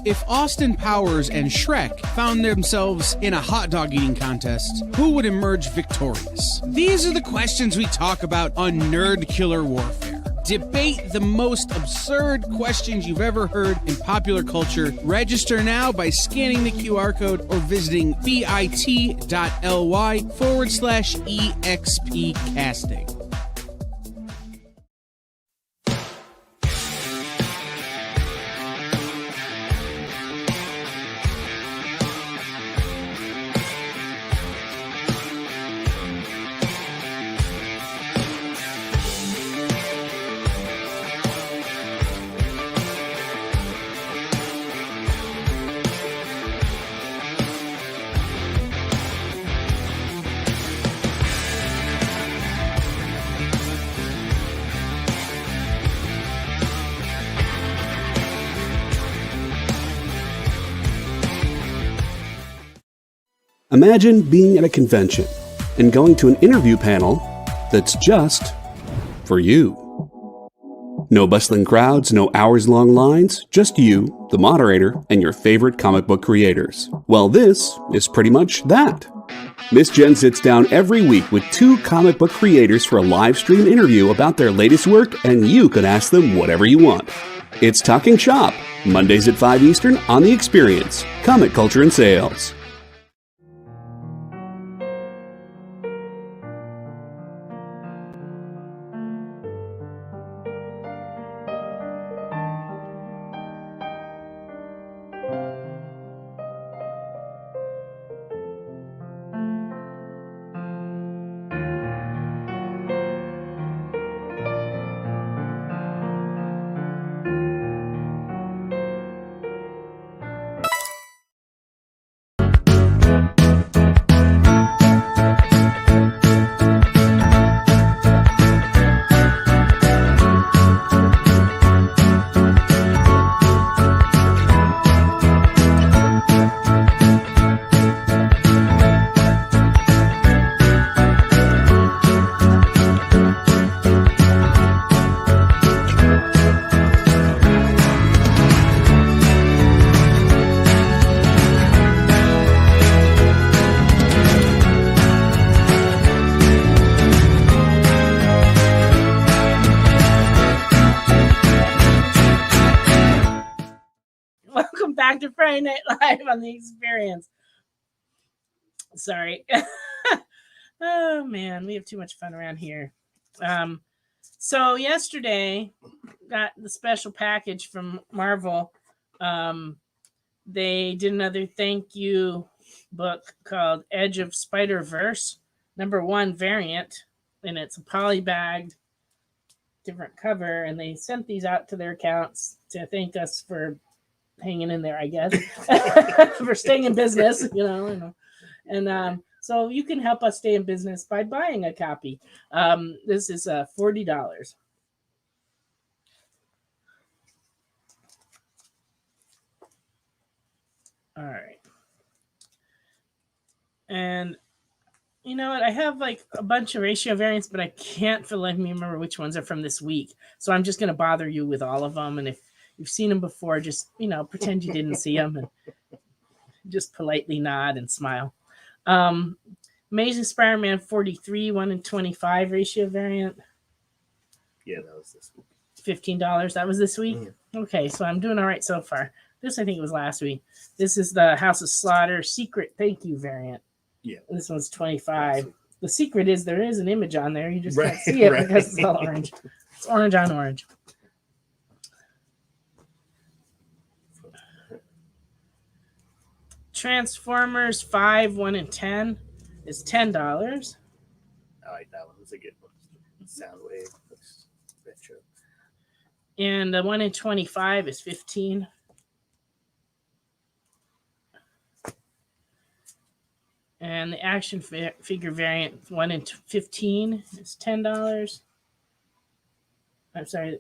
If Austin Powers and Shrek found themselves in a hot dog eating contest, who would emerge victorious? These are the questions we talk about on Nerd Killer Warfare. Debate the most absurd questions you've ever heard in popular culture. Register now by scanning the QR code or visiting bit.ly/EXP casting. Imagine being at a convention and going to an interview panel that's just for you. No bustling crowds, no hours-long lines, just you, the moderator, and your favorite comic book creators. Well, this is pretty much that. Miss Jen sits down every week with 2 comic book creators for a live stream interview about their latest work, and you can ask them whatever you want. It's Talking Shop, Mondays at 5 Eastern on The Experience, Comic Culture and Sales. Welcome back to Friday Night Live on The Experience. Sorry. Oh, man, we have too much fun around here. So yesterday, got the special package from Marvel. They did another thank you book called Edge of Spider-Verse, #1 variant, and it's a polybagged different cover, and they sent these out to their accounts to thank us for hanging in there, I guess, for staying in business, you know. And so you can help us stay in business by buying a copy. This is $40. All right. And you know what? I have like a bunch of ratio variants, but I can't for life me remember which ones are from this week. So I'm just going to bother you with all of them. And if you've seen them before, just, pretend you didn't see them and just politely nod and smile. Amazing Spider-Man 43, 1-in-25 ratio variant. Yeah, that was this week. $15. That was this week? Mm-hmm. Okay, so I'm doing all right so far. This, I think it was last week. This is the House of Slaughter Secret Thank You variant. Yeah. This one's 25. The secret is there is an image on there. You just can't see it because it's all orange. It's orange on orange. Transformers 5, 1-in-10 is $10. I like that one. It's a good one. Soundwave looks retro. And the 1-in-25 is $15. And the action figure variant 1-in-15 is $10. I'm sorry,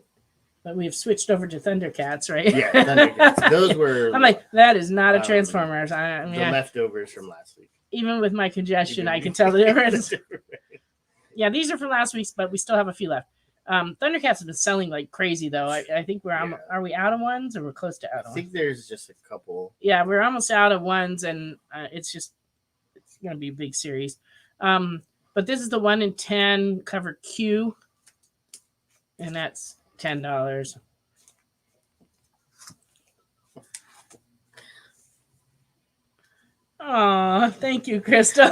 but we've switched over to Thundercats, right? Yeah, Thundercats. Those were. I'm like, that is not a Transformers. The leftovers from last week. Even with my congestion, I can tell the difference. Yeah, these are from last week's, but we still have a few left. Thundercats have been selling like crazy, though. I think are we out of ones or we're close to out of ones? I think there's just a couple. Yeah, we're almost out of ones, and it's going to be a big series. But this is the 1-in-10 cover Q, and that's $10. Oh, thank you, Crystal.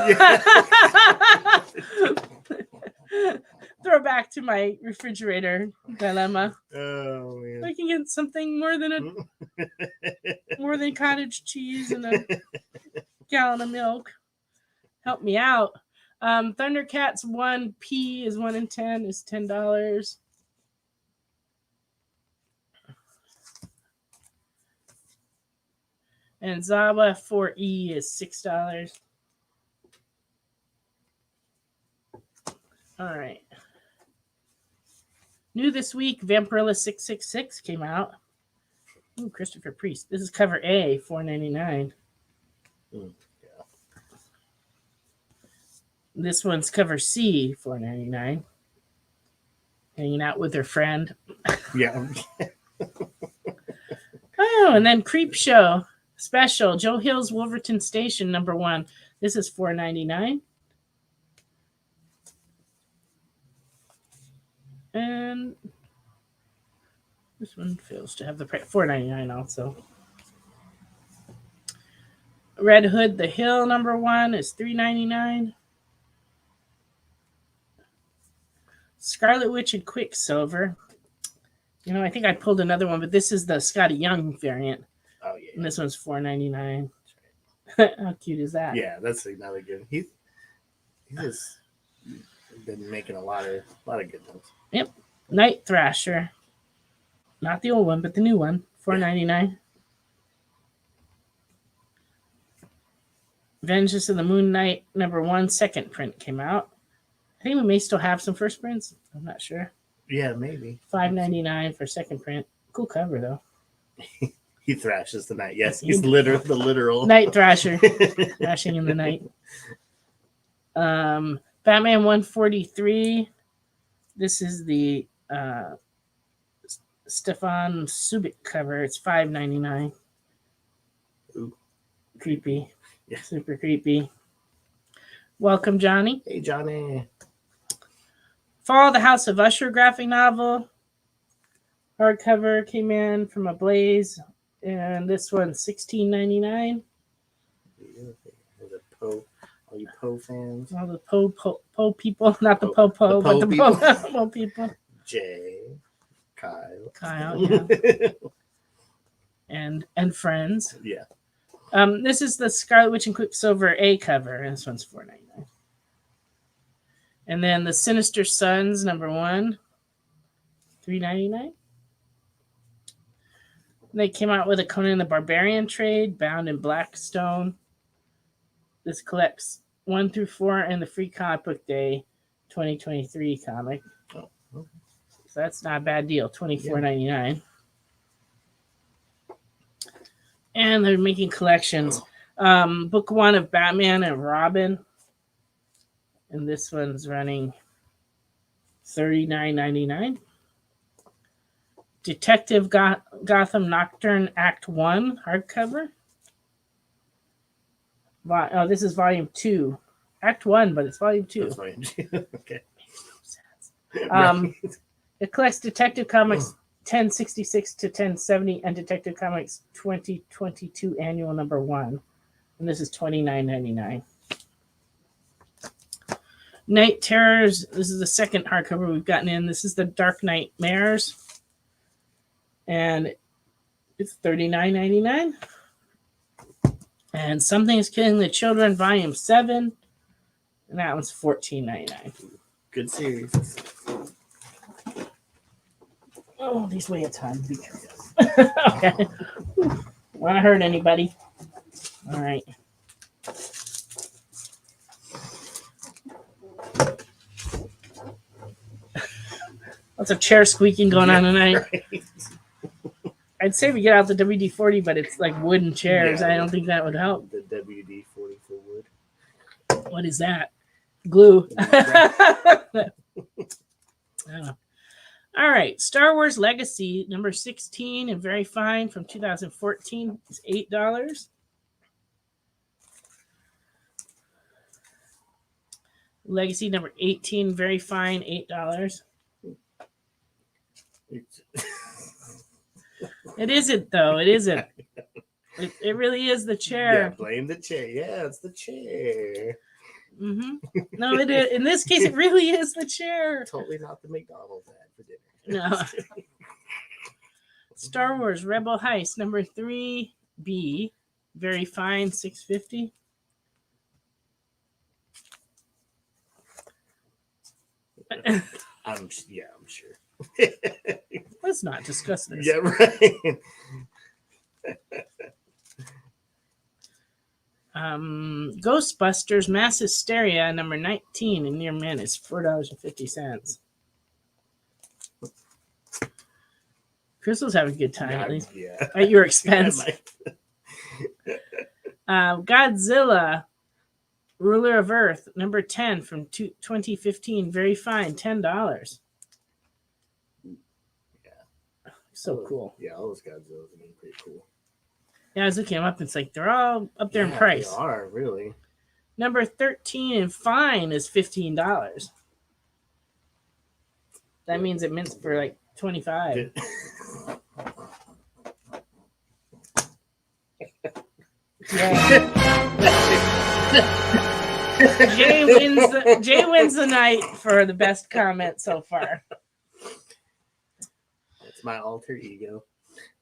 Throw back to my refrigerator dilemma. Oh man! I can get something more than cottage cheese and a gallon of milk. Help me out. Thundercats 1P is 1-in-10 is $10. And Zawa 4E is $6. All right. New this week, Vampirilla 666 came out. Ooh, Christopher Priest. This is cover A, $4.99. This one's cover C, $4.99. Hanging out with her friend. Yeah. Oh, and then Creep Show special, Joe Hill's Wolverton Station #1. This is $4.99. And this one fails to have the price. $4.99 also. Red Hood the Hill #1 is $3.99. Scarlet Witch and Quicksilver. You know, I think I pulled another one, but this is the Scotty Young variant. Oh yeah. And this one's $4.99. How cute is that? Yeah, that's another good. He has been making a lot of good ones. Yep. Night Thrasher. Not the old one, but the new one. $4.99. Vengeance of the Moon Knight #1 second print came out. I think we may still have some first prints. I'm not sure. Yeah, maybe. $5.99 for second print. Cool cover though. He thrashes the night. Yes, he's the literal Night Thrasher. Thrashing in the night. Batman 143. This is the Stefan Subic cover. It's $5.99. Ooh. Creepy. Yeah. Super creepy. Welcome, Johnny. Hey, Johnny. Fall of the House of Usher graphic novel. Hardcover came in from a Blaze. And this one's $16.99. All you Poe fans. All the Poe people. Not the Popo, but the Poe people. Jay. Kyle. Yeah. and friends. Yeah. This is the Scarlet Witch and Quicksilver A cover, and this one's $4.99. And then the Sinister Sons #1, $3.99. They came out with a Conan the Barbarian trade, bound in Blackstone. This collects 1 through 4 and the Free Comic Book Day 2023 comic. Oh, okay. So that's not a bad deal, $24.99. And they're making collections. Book 1 of Batman and Robin. And this one's running $39.99. Detective Gotham Nocturne Act 1 hardcover. This is volume 2. Act 1, but it's volume 2. That's volume 2. Okay. It collects Detective Comics 1066 to 1070 and Detective Comics 2022 annual #1. And this is $29.99. Night Terrors. This is the second hardcover we've gotten in. This is the Dark Knight Mares. And it's $39.99. And Something's Killing the Children, Volume 7. And that one's $14.99. Good series. Oh, these weigh a ton. Be careful. Okay. Want to hurt anybody? All right. Lots of chair squeaking going on tonight. Right. I'd say we get out the WD-40, but it's like wooden chairs. Yeah, I don't think that would help. The WD-40 for wood. What is that? Glue. Oh. All right. Star Wars Legacy #16 and very fine from 2014. It's $8. Legacy #18, very fine, $8. It isn't, though. It isn't. It really is the Yeah, chair. blame the chair. Yeah, it's the chair. Mm-hmm. No, it is. In this case, it really is the chair. Totally not the McDonald's ad for dinner. No. Star Wars Rebel Heist #3B, very fine, $6.50. I'm sure. Let's not discuss this. Yeah, right. Ghostbusters Mass Hysteria #19 in near mint is $4.50. Crystal's having a good time, at least. Yeah. At your expense. Yeah, Godzilla Ruler of Earth, number 10 from 2015. Very fine, $10. Yeah. So cool. Yeah, all those Godzillas have been pretty cool. Yeah, I was looking them up. It's like they're all up there in Yeah, price. They are, really. Number 13 and fine is $15. That means it mints for like 25. Yeah. Jay wins the night for the best comment so far. That's my alter ego.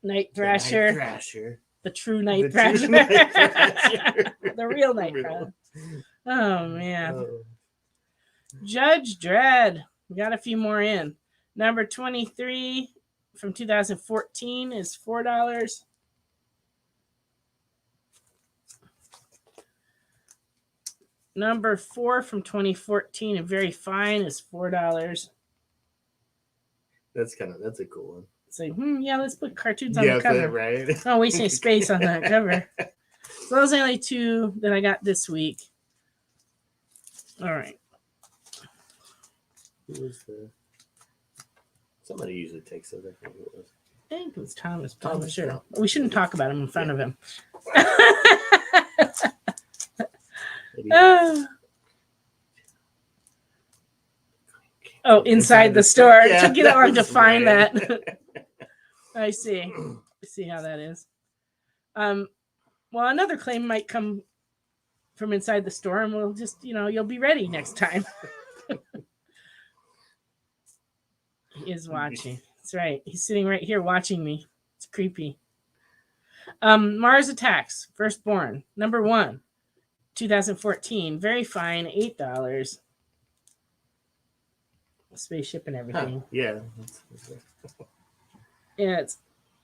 Night Thrasher. Night Thrasher. The true Night The Thrasher. true Night Thrasher. The real Night Thrasher. Oh, man. Judge Dredd. We got a few more in. Number 23 from 2014 is $4. Number 4 from 2014 and very fine is $4. That's a cool one. It's like, yeah, let's put cartoons on the cover. Right. Don't waste any space on that cover. So those are the only two that I got this week. All right. Who was the... Somebody usually takes those. I think it was Thomas. But I'm Thomas, sure. yeah. We shouldn't talk about him in front of him. Oh, inside the store. Yeah, It took you that long to was find right. that. I see. I see how that is. Well, another claim might come from inside the store, and we'll just, you'll be ready next time. He is watching. That's right. He's sitting right here watching me. It's creepy. Mars Attacks, Firstborn, number 1, 2014. Very fine, $8. Spaceship and everything. Huh, yeah. Yeah,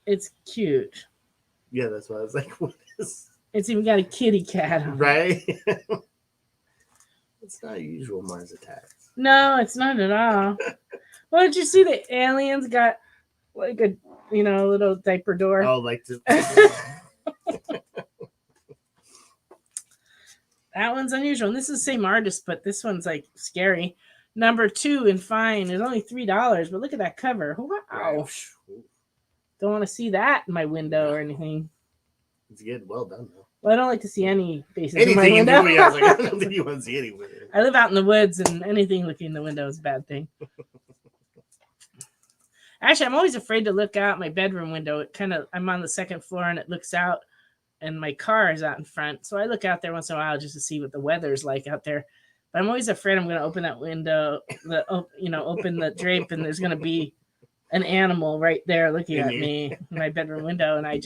it's cute. Yeah, that's why I was like, what is... It's even got a kitty cat on it. Right? It's not usual Mars Attacks. No, it's not at all. Well, did you see the aliens got like a little diaper door? Oh, like to... That one's unusual. And this is the same artist, but this one's like scary. Number 2 and fine is only $3, but look at that cover. Wow. Don't want to see that in my window or anything. It's good. Well done, though. Well, I don't like to see any faces Anything in my window. I was like, I don't think you want to see anything. I live out in the woods, and anything looking in the window is a bad thing. Actually, I'm always afraid to look out my bedroom window. I'm on the second floor, and it looks out, and my car is out in front. So I look out there once in a while just to see what the weather's like out there. But I'm always afraid I'm going to open that window, open the drape, and there's going to be an animal right there looking at me in my bedroom window. And I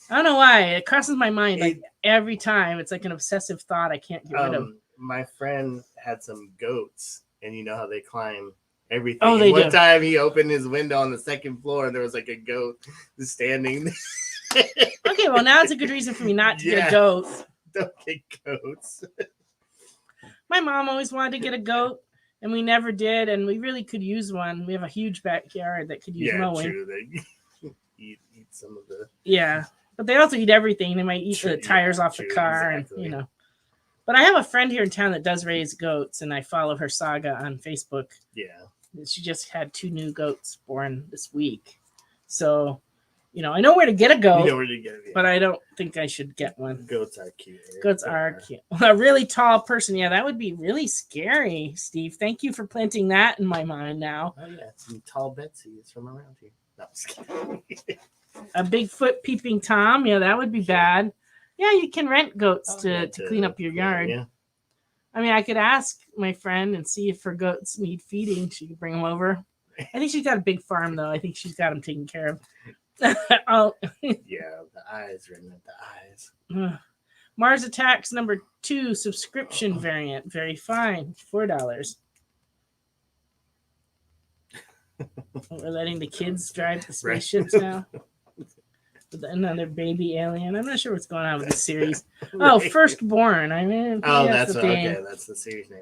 don't know why. It crosses my mind like every time. It's like an obsessive thought I can't get rid of. My friend had some goats, and you know how they climb everything. Oh, they do. One time he opened his window on the second floor, and there was like a goat standing. Okay, well, now it's a good reason for me not to get a goat. Don't get goats. My mom always wanted to get a goat, and we never did, and we really could use one. We have a huge backyard that could use mowing. True. They eat some of the... Yeah, but they also eat everything. They might eat the tires off the car, exactly. And But I have a friend here in town that does raise goats, and I follow her saga on Facebook. Yeah. She just had 2 new goats born this week. So, I know where to get a goat, but I don't think I should get one. Goats are cute. Goats are cute. A really tall person. Yeah, that would be really scary, Steve. Thank you for planting that in my mind now. Oh, yeah. Some tall Betsy is from around here. No, I'm just kidding. A Bigfoot peeping Tom. Yeah, that would be bad. Yeah, you can rent goats to clean up your yard. Yeah. I mean, I could ask my friend and see if her goats need feeding. She could bring them over. I think she's got a big farm, though. I think she's got them taken care of. Yeah, the eyes, Remnant, the eyes. Mars Attacks number 2 subscription variant. Very fine. $4. We're letting the kids drive the spaceships now. With another baby alien. I'm not sure what's going on with this series. Oh, Firstborn. I mean, that's the thing. Okay. That's the series name.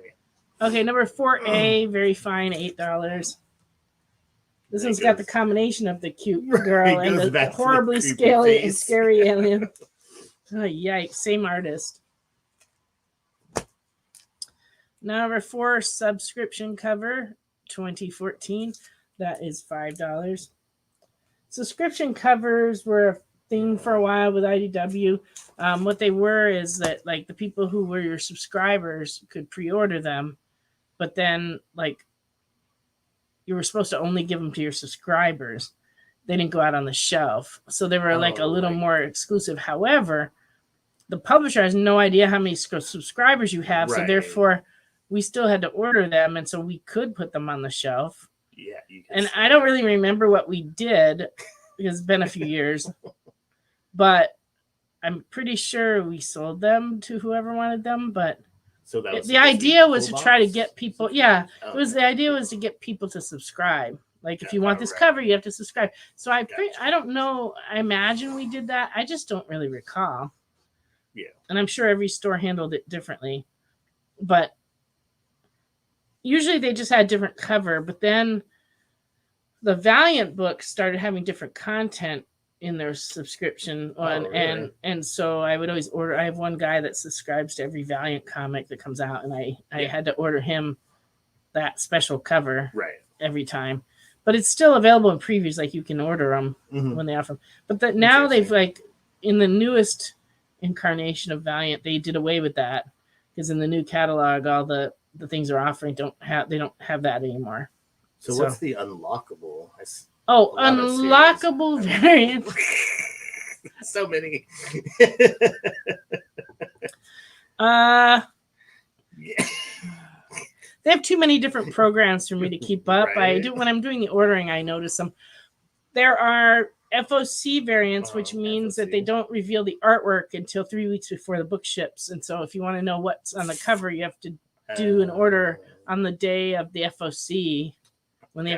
Okay, number 4A. Very fine. $8. This one's got the combination of the cute girl and the horribly scary and scary alien. Oh, yikes. Same artist. Number 4, subscription cover, 2014. That is $5. Subscription covers were a thing for a while with IDW. What they were is that like the people who were your subscribers could pre-order them, but then like you were supposed to only give them to your subscribers. They didn't go out on the shelf, so they were like a little more exclusive. However, the publisher has no idea how many subscribers you have, so therefore we still had to order them, and so we could put them on the shelf. Yeah, and I don't really remember what we did because it's been a few years, but I'm pretty sure we sold them to whoever wanted them. But so that was the idea was to try to get people. Yeah, the idea was to get people to subscribe. Like if you want this cover, you have to subscribe. So I don't know. I imagine we did that. I just don't really recall. Yeah, and I'm sure every store handled it differently, but usually they just had different cover. But then the Valiant books started having different content in their subscription one, and so I would always order. I have one guy that subscribes to every Valiant comic that comes out, and I had to order him that special cover every time. But it's still available in previews, like you can order them when they offer them. But now they've like in the newest incarnation of Valiant, they did away with that because in the new catalog, all the things they're offering don't have that anymore. So what's the unlockable? Unlockable variant. So many. They have too many different programs for me to keep up. When I'm doing the ordering, I notice them. There are FOC variants, which means that they don't reveal the artwork until 3 weeks before the book ships. And so if you want to know what's on the cover, you have to do an order on the day of the FOC. When the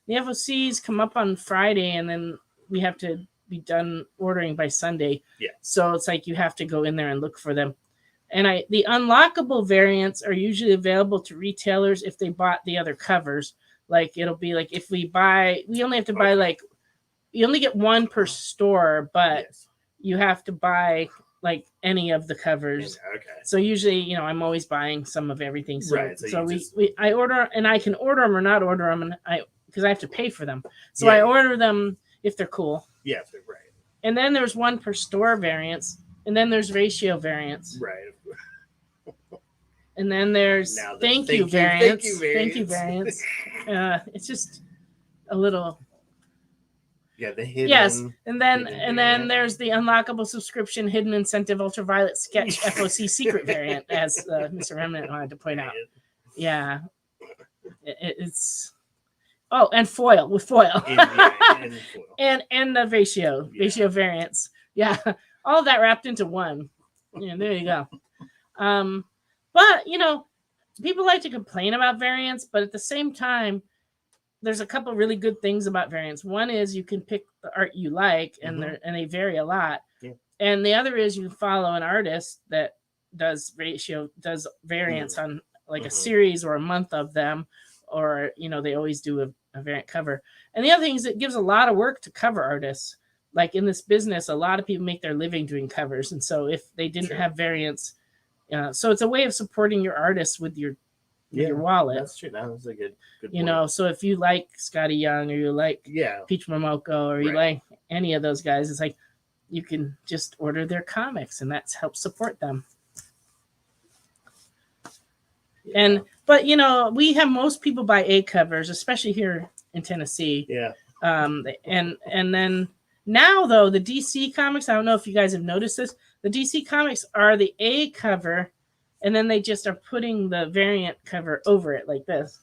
FOCs come up on Friday, and then we have to be done ordering by Sunday. Yeah. So it's like you have to go in there and look for them. And the unlockable variants are usually available to retailers if they bought the other covers. Like it'll be like if we only have to buy like, you only get one per store, but you have to buy like any of the covers. Okay. So usually, I'm always buying some of everything. So I order, and I can order them or not order them, and because I have to pay for them. So I order them if they're cool. Yeah, right. And then there's one per store variants, and then there's ratio variants. Right. And then there's thank you variants. It's just a little. Yeah, the hidden. Yes, and then there's the unlockable subscription hidden incentive ultraviolet sketch FOC secret variant, as Mr. Remnant wanted to point out. Yeah, it's and foil with foil, and the ratio variants. Yeah, all of that wrapped into one. Yeah, there you go. But people like to complain about variants, but at the same time, there's a couple really good things about variants. One is you can pick the art you like, and they vary a lot. Yeah. And the other is you follow an artist that does variants on like a series or a month of them, or they always do a variant cover. And the other thing is it gives a lot of work to cover artists. Like in this business, a lot of people make their living doing covers, and so if they didn't have variants, so it's a way of supporting your artists with your wallet. That's true. That was a good So if you like Scotty Young, or you like Peach Momoko, or you like any of those guys, it's like you can just order their comics, and that helps support them. But we have most people buy A covers, especially here in Tennessee. Yeah. And then now though, the DC comics, I don't know if you guys have noticed this, the DC comics are the A cover, and then they just are putting the variant cover over it like this.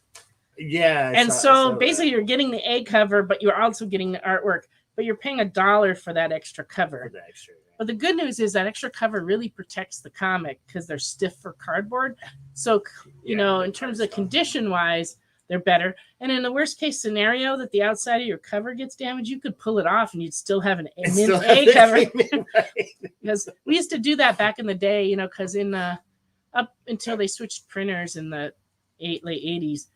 Yeah. And so basically you're getting the A cover, but you're also getting the artwork, but you're paying $1 for that extra cover. But the good news is that extra cover really protects the comic because they're stiff for cardboard. So, in terms of condition wise, they're better. And in the worst case scenario that the outside of your cover gets damaged, you could pull it off and you'd still have an A cover. Because we used to do that back in the day, because up until they switched printers in the late 80s,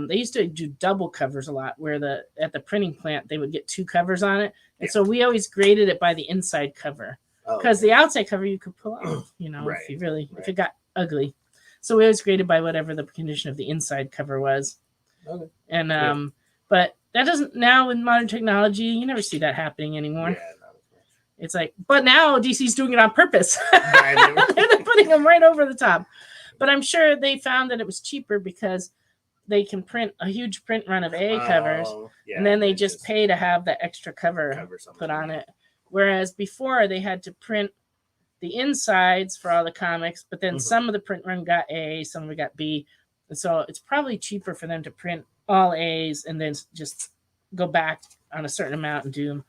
they used to do double covers a lot, where at the printing plant they would get 2 covers on it, and so we always graded it by the inside cover, because the outside cover you could pull off, if it got ugly. So we always graded by whatever the condition of the inside cover was. Okay. And but that doesn't now with modern technology, you never see that happening anymore. Yeah, not as much. It's like, but now DC's doing it on purpose. Right. They're putting them right over the top. But I'm sure they found that it was cheaper because they can print a huge print run of A covers, Yeah, and then they just pay to have that extra cover something put on it. Whereas before they had to print the insides for all the comics, but then some of the print run got A, some of it got B. And so it's probably cheaper for them to print all A's and then just go back on a certain amount and do them.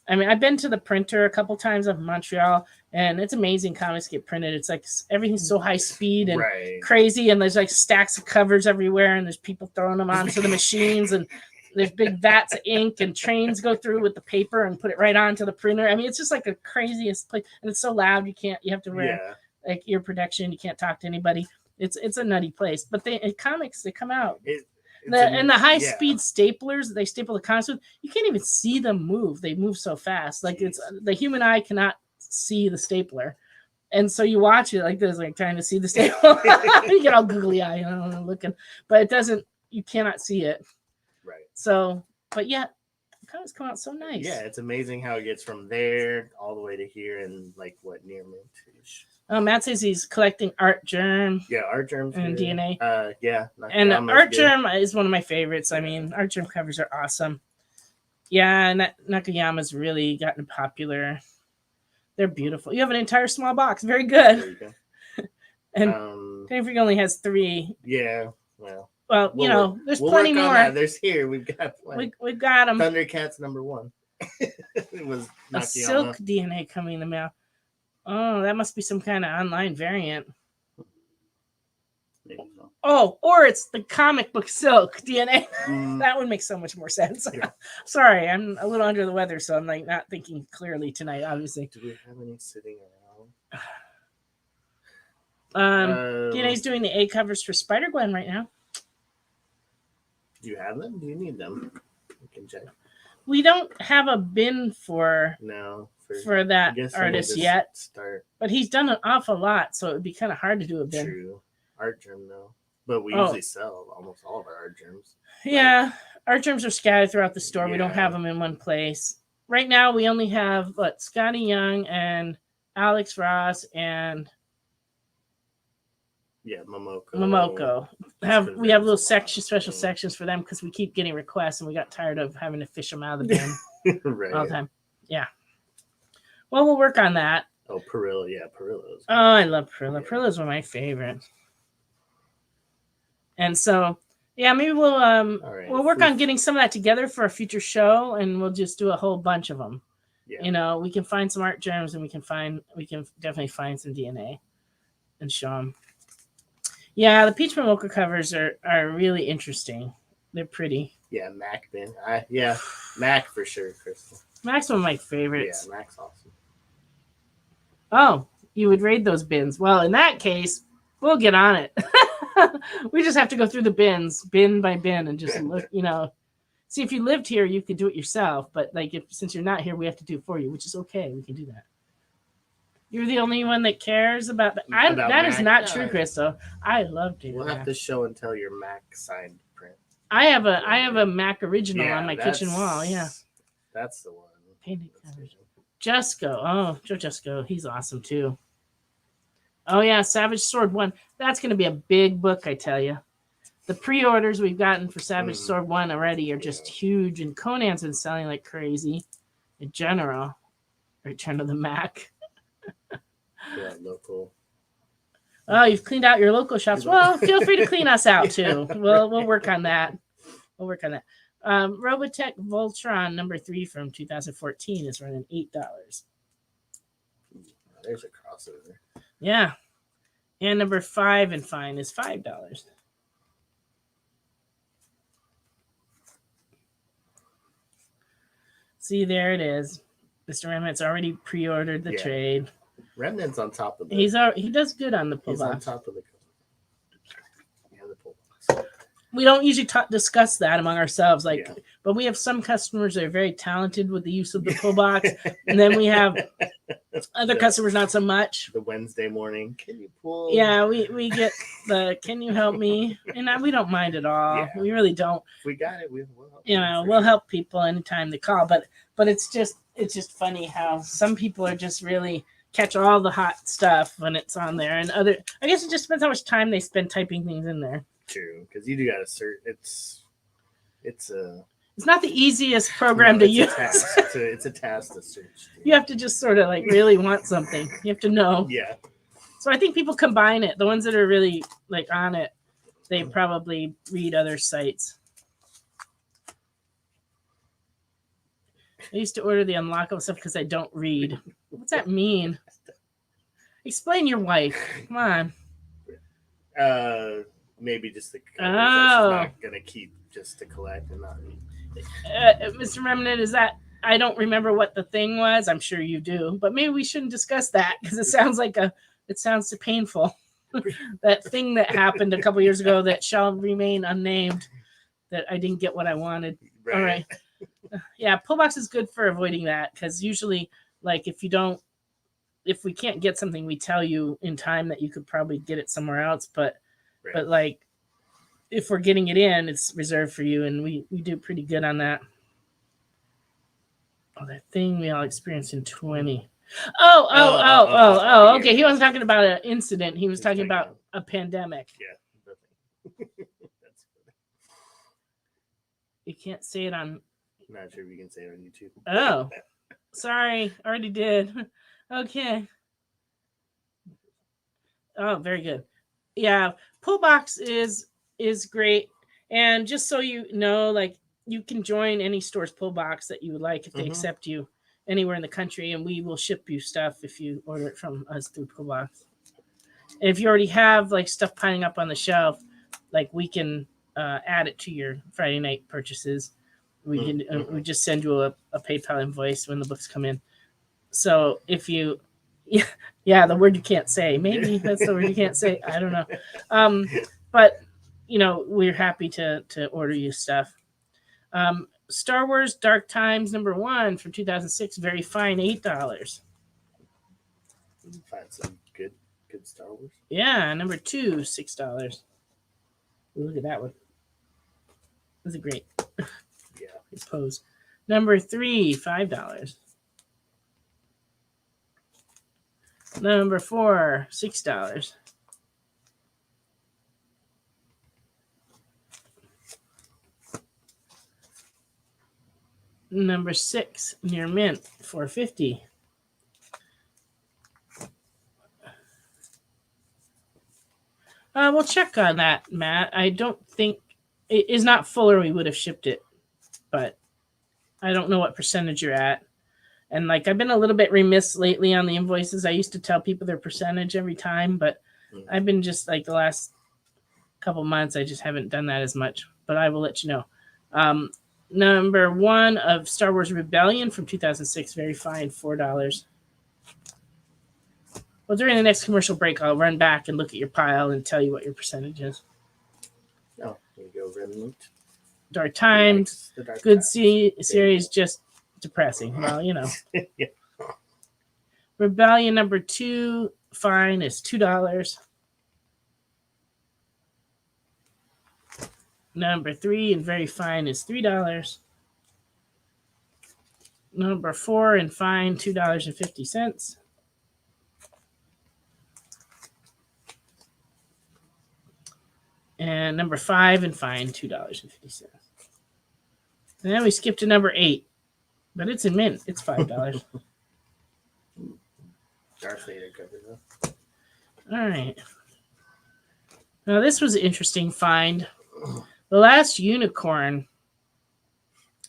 I mean, I've been to the printer a couple times up in Montreal, and it's amazing comics get printed. It's like everything's so high speed and crazy, and there's like stacks of covers everywhere, and there's people throwing them onto the machines, and there's big vats of ink, and trains go through with the paper and put it right onto the printer. I mean, it's just like the craziest place, and it's so loud you have to wear like ear protection. You can't talk to anybody. It's a nutty place. But comics, they come out. And the high speed staplers they staple the comics with, you can't even see them move. They move so fast. Like it's the human eye cannot see the stapler. And so you watch it like this, like trying to see the staple. You get all googly eye, looking, but it doesn't, you cannot see it. Right. So, but yeah, comics come out so nice. Yeah, it's amazing how it gets from there all the way to here and like what near mint-ish. Oh, Matt says he's collecting Art Germ. Yeah, Art Germ's and good. DNA. Yeah. And Art Germ is one of my favorites. I mean, Art Germ covers are awesome. Yeah, and Nakayama's really gotten popular. They're beautiful. You have an entire small box. Very good. There you go. And Dave Freak only has 3. Yeah, well. Well, there's plenty more. There's we've got plenty. We've got them. Thundercats #1. It was a Nakayama. Silk DNA coming in the mail. Oh, that must be some kind of online variant. Maybe so. Oh, or it's the comic book Silk DNA. That would make so much more sense. Yeah. Sorry, I'm a little under the weather, so I'm like not thinking clearly tonight, obviously. Do we have any sitting around? DNA's doing the A covers for Spider-Gwen right now. Do you have them? Do you need them? We can check. We don't have a bin for that artist yet. But he's done an awful lot, so it would be kind of hard to do a bin. True. Art Germ, though. But we usually sell almost all of our Art Germs. Yeah. Art Germs are scattered throughout the store. Yeah. We don't have them in one place. Right now, we only have, Scotty Young and Alex Ross and... Yeah, Momoko. We have little special sections for them because we keep getting requests and we got tired of having to fish them out of the bin all the time. Yeah. Well, we'll work on that. Oh, Perillo. Yeah, Perillo's. Oh, I love Perillo. Yeah. Perillo's one of my favorites. And so, yeah, maybe we'll work on getting some of that together for a future show, and we'll just do a whole bunch of them. Yeah. We can find some Art Germs, and we can definitely find some DNA and show them. Yeah, the Peach Momoko covers are really interesting. They're pretty. Yeah, Mac bin. Mac for sure, Crystal. Mac's one of my favorites. Yeah, Mac's awesome. Oh, you would raid those bins. Well, in that case, we'll get on it. We just have to go through the bins, bin by bin, and just look, See, if you lived here, you could do it yourself. But since you're not here, we have to do it for you, which is okay. We can do that. You're the only one that cares about that. That is not true, Crystal. I love David. We'll have to show and tell your Mac signed print. I have a Mac original on my kitchen wall. Yeah, that's the one. Painted covers. Jusco. Oh, Joe Jusco. He's awesome too. Oh yeah, Savage Sword 1. That's going to be a big book, I tell you. The pre-orders we've gotten for Savage Sword 1 already are just huge, and Conan's been selling like crazy. In general, Return of the Mac. Yeah, local. Oh, you've cleaned out your local shops. Well, feel free to clean us out too. We'll work on that. Robotech Voltron #3 from 2014 is running $8. There's a crossover. Yeah. And #5 and fine is $5. See, there it is. Mr. Remnant's already pre-ordered the trade. Remnant's on top of it. He does good on the pull box. He's on top of the pull box. We don't usually discuss that among ourselves. But we have some customers that are very talented with the use of the pull box, and then we have other customers not so much. The Wednesday morning, can you pull? Yeah, we get the "Can you help me?" and we don't mind at all. Yeah. We really don't. If we got it, we'll help. We'll help people anytime they call. But it's just funny how some people are just really catch all the hot stuff when it's on there, and other. I guess it just depends how much time they spend typing things in there. True, because you do got to search. It's not the easiest program to use. It's a task to search. You have to just sort of like really want something. You have to know. Yeah. So I think people combine it. The ones that are really like on it, they probably read other sites. I used to order the unlockable stuff because I don't read. What's that mean? Explain your wife. Come on. Maybe just the covers Oh. that she's not gonna keep just to collect and not read. Mr. Remnant, is that I don't remember what the thing was. I'm sure you do, but maybe we shouldn't discuss that because it sounds so painful. That thing that happened a couple years ago that shall remain unnamed, that I didn't get what I wanted. Right. All right. Yeah, pull box is good for avoiding that because usually, like, if we can't get something, we tell you in time that you could probably get it somewhere else. But like, if we're getting it in, it's reserved for you, and we do pretty good on that. Oh, that thing we all experienced in 20. Oh, okay. He wasn't talking about an incident. He was talking about a pandemic. Yeah. That's You can't say it on. I'm not sure if you can say it on YouTube. Oh, sorry. Already did. Okay. Oh, very good. Yeah. Pull box is great. And just so you know, like, you can join any store's pull box that you would like if they accept you anywhere in the country, and we will ship you stuff if you order it from us through pull box. And if you already have like stuff piling up on the shelf, like, we can add it to your Friday night purchases. We can we just send you a PayPal invoice when the books come in. So if you, yeah, the word you can't say, maybe that's the word you can't say. I don't know. But we're happy to order you stuff. Star Wars Dark Times #1 from 2006, very fine, $8. Find some good Star Wars. Yeah, #2, $6. Look at that one. That's a great pose. #3, $5. #4, $6. #6, near mint, $4.50. We'll check on that, Matt. I don't think it is not full, or we would have shipped it, but I don't know what percentage you're at. And like, I've been a little bit remiss lately on the invoices. I used to tell people their percentage every time, but I've been just like the last couple months, I just haven't done that as much, but I will let you know. #1 of Star Wars Rebellion from 2006, very fine, $4. Well, during the next commercial break, I'll run back and look at your pile and tell you what your percentage is. Oh, there you go, Remnant. Dark Times, The Dark good Times. series, just depressing. Well, Yeah. Rebellion #2, fine, is $2. #3 and very fine is $3. #4 and fine, $2.50. And #5 and fine, $2.50. And then we skip to #8, but it's in mint. It's $5. Darth Vader cover though. All right. Now this was an interesting find. The Last Unicorn,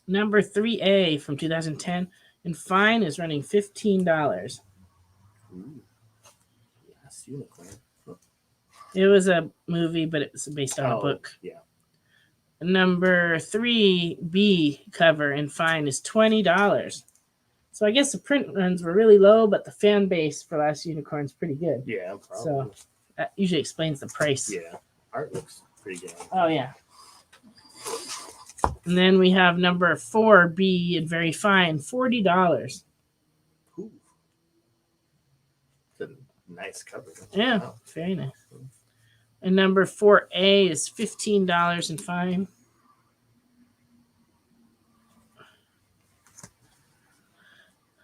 #3A from 2010, and fine is running $15. Ooh. Last Unicorn. It was a movie, but it was based on a book. Yeah. #3B cover and fine is $20. So I guess the print runs were really low, but the fan base for Last Unicorn is pretty good. Yeah, probably. So that usually explains the price. Yeah. Art looks pretty good. Oh, yeah. And then we have number 4B and very fine, $40. Ooh. It's a nice cover. Yeah, Wow. very nice. And number 4A is $15 and fine.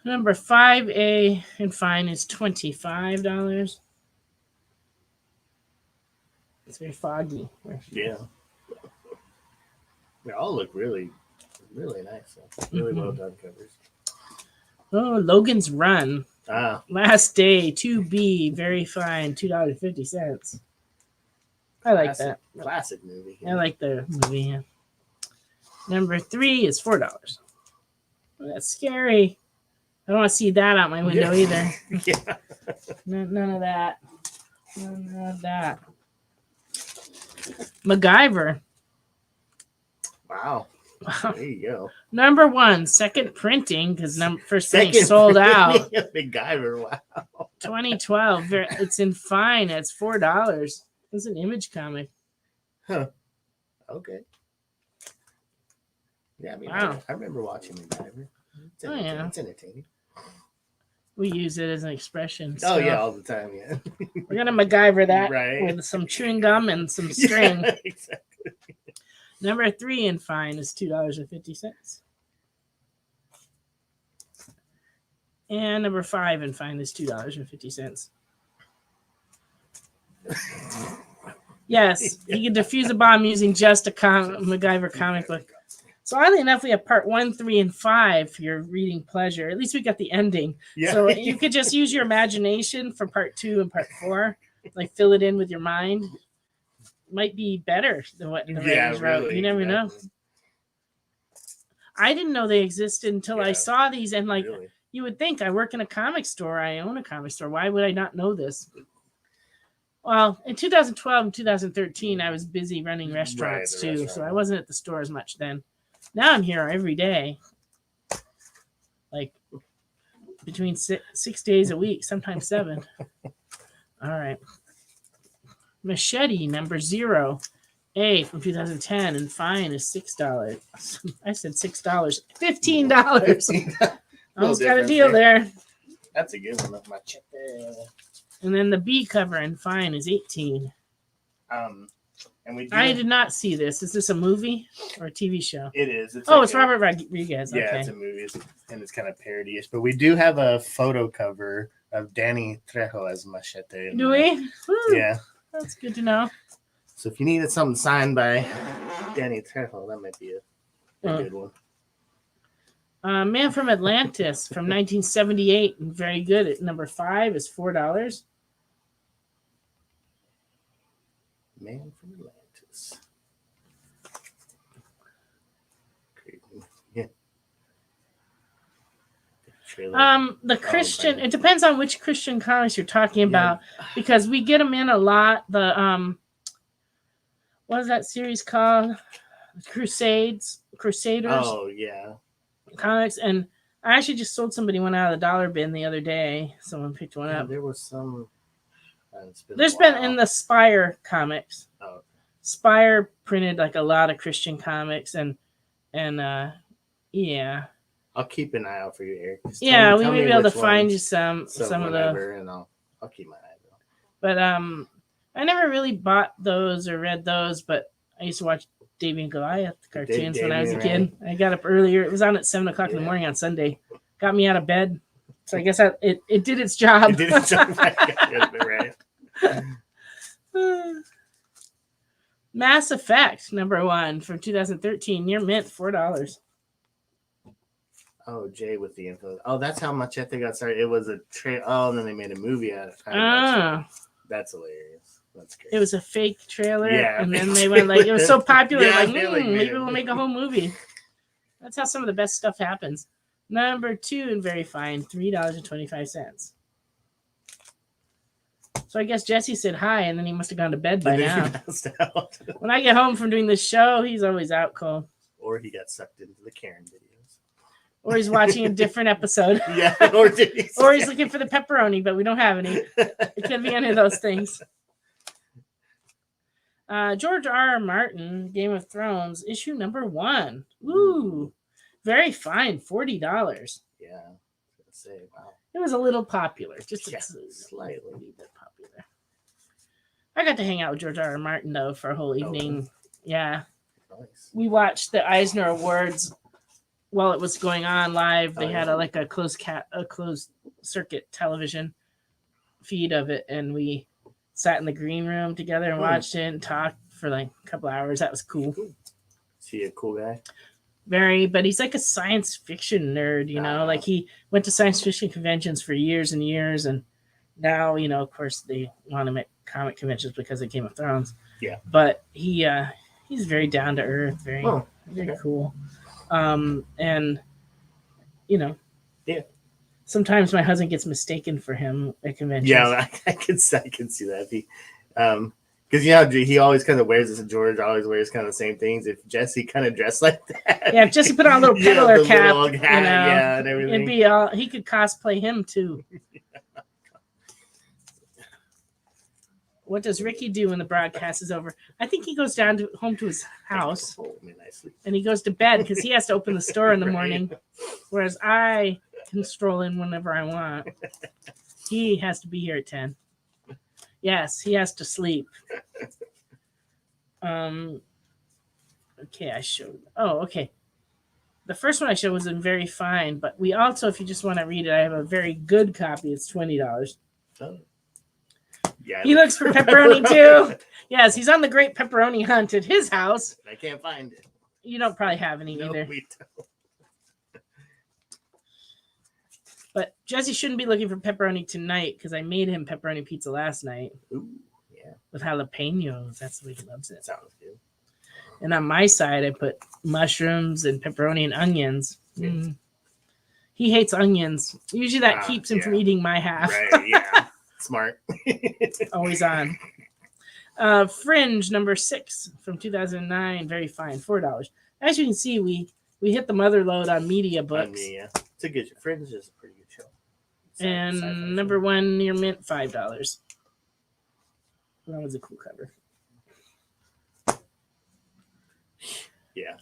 Number 5A and fine is $25. It's very foggy. Yeah. They all look really, really nice. Really well done covers. Oh, Logan's Run. Ah, Last day, 2B, very fine, $2.50. I like that. Classic movie. I like the movie. Yeah. Number 3 is $4. Oh, that's scary. I don't want to see that out my window either. Yeah. None of that. None of that. MacGyver. Wow. There you go. Number 1, second printing, because first printing sold out. MacGyver, wow. 2012. It's in fine. It's $4. It's an Image comic. Huh. Okay. Yeah, I mean, Wow. I remember watching MacGyver. Oh, yeah. It's entertaining. We use it as an expression. Oh, so yeah, all the time, yeah. We're going to MacGyver that Right. with some chewing gum and some string. Yeah, exactly. Number 3 in fine is $2.50. And number 5 in fine is $2.50. Yes, you can defuse a bomb using just a MacGyver comic book. So oddly enough, we have part 1, 3, and 5 for your reading pleasure. At least we got the ending. Yeah. So you could just use your imagination for part 2 and part 4. Like fill it in with your mind. Might be better than what the writers wrote. really, You never know. exactly. I didn't know they existed until I Yeah, saw these, and like Really. you would think, I work in a comic store, I own a comic store. Why would I not know this? Well, in 2012 and 2013, I was busy running restaurants the too, restaurant. so I wasn't at the store as much then. Now I'm here every day, like between 6 days a week, sometimes 7. All right. Machete number 0, A from 2010, and fine is $6. I said $6, $15. Almost got a difference deal there. That's a good one. Machete. And then the B cover and fine is $18. And we do, I did not see this. Is this a movie or a TV show? It is. It's Oh, like it's a- Robert Rodriguez. Yeah, Okay. it's a movie, and it's kind of parody-ish. But we do have a photo cover of Danny Trejo as Machete. Do we? Woo, Yeah. That's good to know. So if you needed something signed by Danny Trejo, that might be a Uh. good one. Man from Atlantis from 1978, and very good. At number 5 is $4. Man from Atlantis. Great. Yeah. Trailer. The Christian. man. It depends on which Christian comics you're talking about, because we get them in a lot. The what is that series called? Crusaders Oh yeah. comics, and I actually just sold somebody one out of the dollar bin the other day. Someone picked one Yeah, up. there was some. There's been in the Spire comics. Oh. Spire printed like a lot of Christian comics, and yeah. I'll keep an eye out for you, Eric. Just Yeah, we tell may me be able to which find ones, you some of the. whenever, and I'll keep my eye out. But I never really bought those or read those, but I used to watch Davy and Goliath cartoons when I was a kid. I got up earlier. It was on at 7:00 in the morning on Sunday. Got me out of bed. So I guess it did its job. It did its job. Right. Mass Effect number 1 from 2013, near mint, $4. Oh, Jay with the info. Oh, that's how Machete got started. It was a Oh, and then they made a movie out of it. That's hilarious. That's great. It was a fake trailer, Yeah, and then fake they went like, it was so popular, Yeah, like, they, like, made maybe it. we'll make a whole movie. That's how some of the best stuff happens. Number 2 and very fine, $3.25. So I guess Jesse said hi, and then he must have gone to bed by And then now. he passed out. When I get home from doing this show, he's always out cold. Or he got sucked into the Karen videos. Or he's watching a different episode. Yeah, or did he? Or he's looking for the pepperoni, but we don't have any. It could be any of those things. George R. R. Martin, Game of Thrones, issue number 1. Ooh, very fine, $40. Yeah. I was gonna say, wow. It was a little popular, just slightly bit popular. I got to hang out with George R. R. Martin though for a whole evening. Yeah, Nice. we watched the Eisner Awards while it was going on live. They had a closed circuit television feed of it, and we sat in the green room together and watched it and talked for like a couple hours. That was cool. Is he a cool guy? Very, but he's like a science fiction nerd, you know, like he went to science fiction conventions for years and years. And now, you know, of course they want him at comic conventions because of Game of Thrones. Yeah. But he's very down to earth, very cool. And you know, sometimes my husband gets mistaken for him at conventions. Yeah, I can see that. Because you know he always kind of wears this. George always wears kind of the same things. If Jesse kind of dressed like that, yeah, if Jesse put on a little peddler cap, hat, you know, and everything. it'd be all he could cosplay him too. What does Ricky do when the broadcast is over? I think he goes down home to his house and he goes to bed because he has to open the store in the morning, whereas I can stroll in whenever I want. He has to be here at 10. Yes, he has to sleep. Okay, I showed. Oh, okay. The first one I showed was in very fine, but we also, if you just want to read it, I have a very good copy. It's $20. Oh. Yeah, he looks for pepperoni too. Yes, he's on the great pepperoni hunt at his house. I can't find it. You don't probably have any either. We don't. But Jesse shouldn't be looking for pepperoni tonight because I made him pepperoni pizza last night. Ooh, yeah. With jalapenos. That's the way he loves it. Sounds good. And on my side, I put mushrooms and pepperoni and onions. He hates onions. Usually that keeps him from eating my half. Right, yeah. Smart. Always on. Fringe number 6 from 2009. Very fine. $4. As you can see, we hit the mother load on media books. It's a good show. Fringe is a pretty good show. And number 1 near mint, $5. That was a cool cover. Yeah.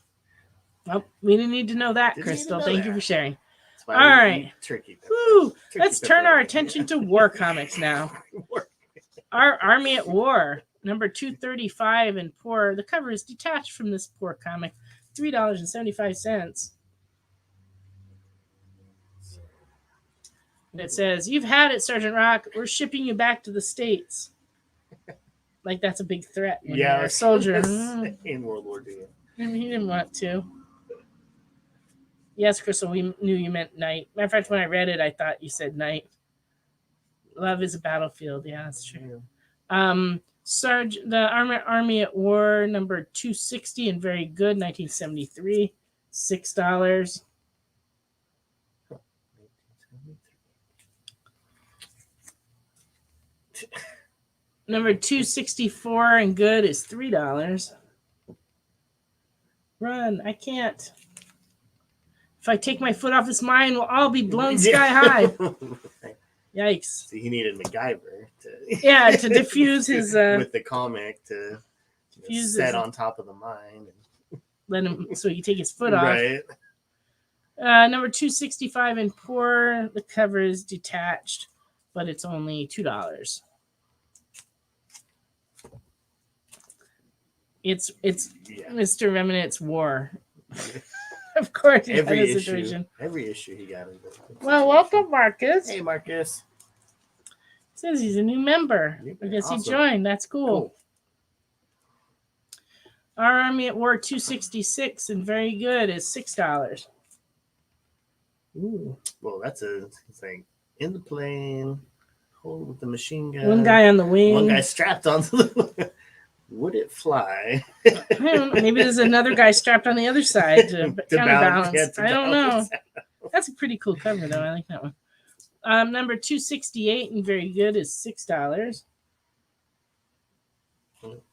Well, we didn't need to know that, Crystal. Thank you for sharing. All right. Turkey. Let's turn our attention to war comics now. Our Army at War, number 235 and poor. The cover is detached from this poor comic. $3.75. And it says, "You've had it, Sergeant Rock. We're shipping you back to the States." Like that's a big threat when you're a soldier. In World War II. He didn't want to. Yes, Crystal, we knew you meant night. Matter of fact, when I read it, I thought you said night. Love is a battlefield. Yeah, that's true. The Army at War, number 260 and very good, 1973, $6. Number 264 and good is $3. Run, I can't. If I take my foot off this mine, we'll all be blown sky high. Yikes. See, he needed MacGyver to to diffuse his with the comic to set on top of the mine and let him so he can take his foot off. Right. Number 265 and poor. The cover is detached, but it's only $2. It's Mr. Remnant's War. Of course, every issue he got into. Well, welcome, Marcus. Hey, Marcus. Says he's a new member. I guess he joined. That's cool. Our Army at War 266 and very good is $6. Ooh. Well, that's a thing. In the plane, hold with the machine gun. One guy on the wing. One guy strapped onto the. Would it fly? I don't know. Maybe there's another guy strapped on the other side to counterbalance. I don't know. That's a pretty cool cover, though. I like that one. Number 268 and very good is $6.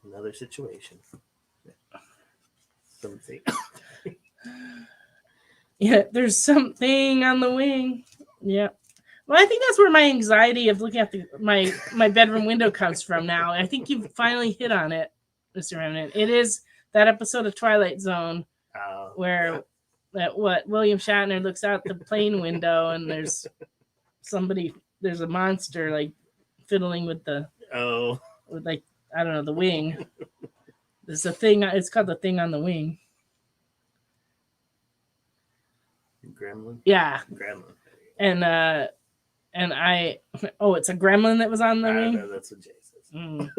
Another situation. Something. Yeah, there's something on the wing. Yeah. Well, I think that's where my anxiety of looking at my bedroom window comes from now. I think you've finally hit on it. Mr. Remnant. It is that episode of Twilight Zone where William Shatner looks out the plane window and there's a monster like fiddling with the with I don't know, the wing. There's a thing. It's called the thing on the wing. Gremlin. Yeah. Gremlin. And it's a gremlin that was on the wing. No, that's what Jay says.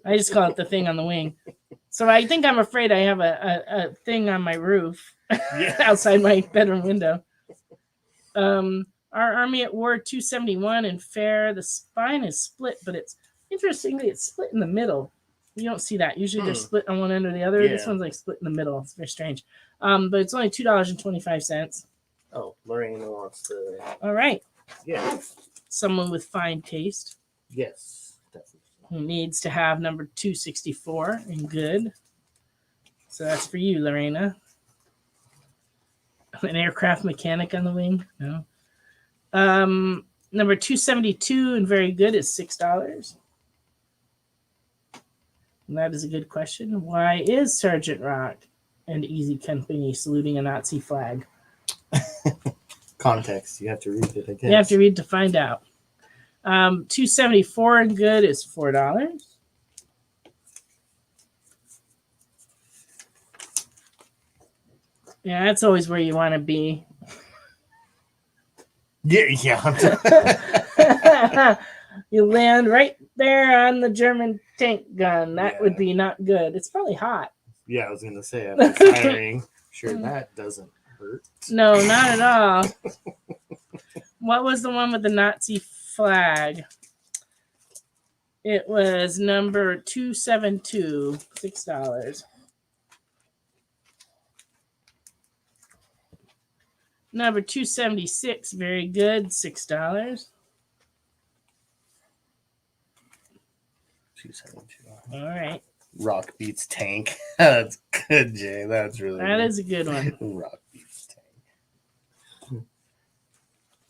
I just call it the thing on the wing. So I think I'm afraid I have a thing on my roof outside my bedroom window. Our Army at War 271 in fair. The spine is split, but interestingly it's split in the middle. You don't see that. Usually they're split on one end or the other. Yeah. This one's like split in the middle. It's very strange. But it's only $2.25. Oh, Lorena wants to. All right. Yeah. Someone with fine taste. Yes, definitely. Who needs to have number 264 in good. So that's for you, Lorena. An aircraft mechanic on the wing? No. Number 272 and very good is $6. And that is a good question. Why is Sergeant Rock and Easy Company saluting a Nazi flag? Context. You have to read it, I guess. You have to read to find out. 274 and good is $4. Yeah, that's always where you want to be. Yeah. You land right there on the German tank gun. That would be not good. It's probably hot. Yeah, I was going to say, after firing, sure that doesn't hurt. No, not at all. What was the one with the Nazi flag? It was number 272, $6. Number 276, very good, $6. 272. All right. Rock beats tank. That's good, Jay. That's really That good. is a good one. Rock beats tank.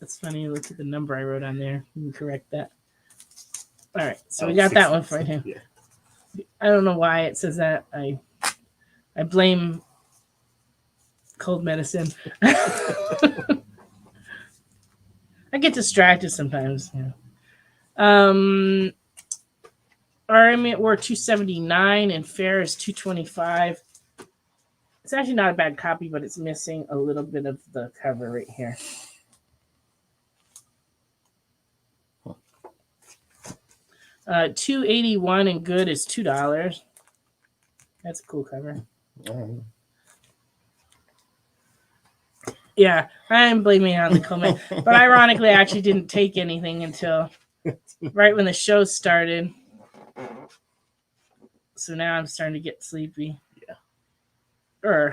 That's funny. Look at the number I wrote on there. You can correct that. All right. So we got that one for him. Yeah. I don't know why it says that. I blame cold medicine. I get distracted sometimes. Yeah. Army at War 279 and fair is 225. It's actually not a bad copy, but it's missing a little bit of the cover right here. $281 and good is $2. That's a cool cover. Yeah, I'm blaming it on the comment. But ironically, I actually didn't take anything until right when the show started. So now I'm starting to get sleepy. Yeah.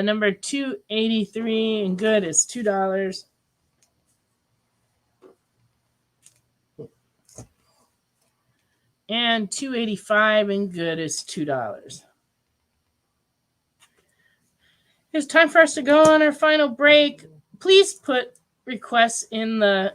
Number 283 and good is $2. And 285 and good is $2. It's time for us to go on our final break. Please put requests in the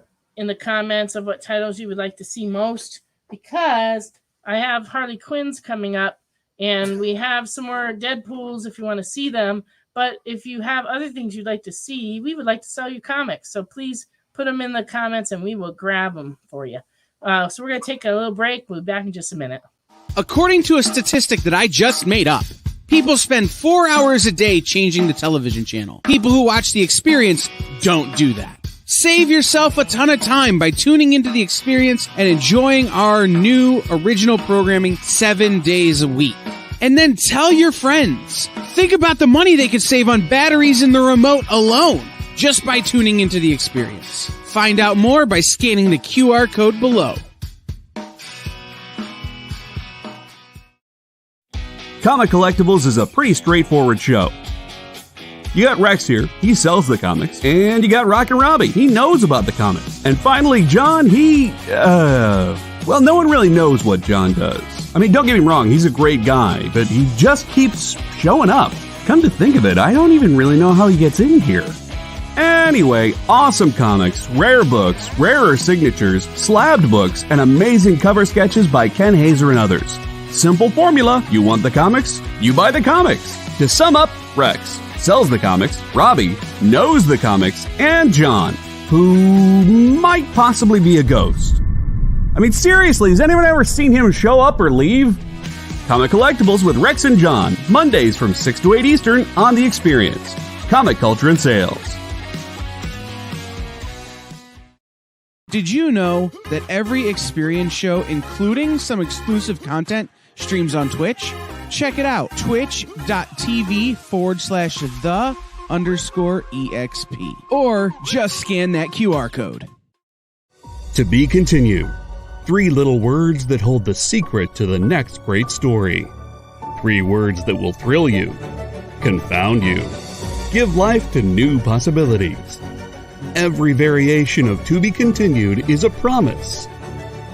comments of what titles you would like to see most, because I have Harley Quinn's coming up and we have some more Deadpools if you want to see them. But if you have other things you'd like to see, we would like to sell you comics. So please put them in the comments and we will grab them for you. So we're going to take a little break. We'll be back in just a minute. According to a statistic that I just made up, people spend 4 hours a day changing the television channel. People who watch The Experience don't do that. Save yourself a ton of time by tuning into The Experience and enjoying our new original programming 7 days a week. And then tell your friends. Think about the money they could save on batteries in the remote alone just by tuning into The Experience. Find out more by scanning the QR code below. Comic Collectibles is a pretty straightforward show. You got Rex here, he sells the comics, and you got Rocket Robbie, he knows about the comics. And finally, John, well, no one really knows what John does. I mean, don't get me wrong, he's a great guy, but he just keeps showing up. Come to think of it, I don't even really know how he gets in here. And Anyway, awesome comics, rare books, rarer signatures, slabbed books, and amazing cover sketches by Ken Hazer and others. Simple formula: you want the comics, you buy the comics. To sum up, Rex sells the comics, Robbie knows the comics, and John, who might possibly be a ghost. I mean, seriously, has anyone ever seen him show up or leave? Comic Collectibles with Rex and John, Mondays from 6 to 8 Eastern on The Experience. Comic Culture and Sales. Did you know that every Experience show, including some exclusive content, streams on Twitch? Check it out, twitch.tv/the_EXP. Or just scan that QR code. To be continued. 3 little words that hold the secret to the next great story. 3 words that will thrill you, confound you, give life to new possibilities. Every variation of To Be Continued is a promise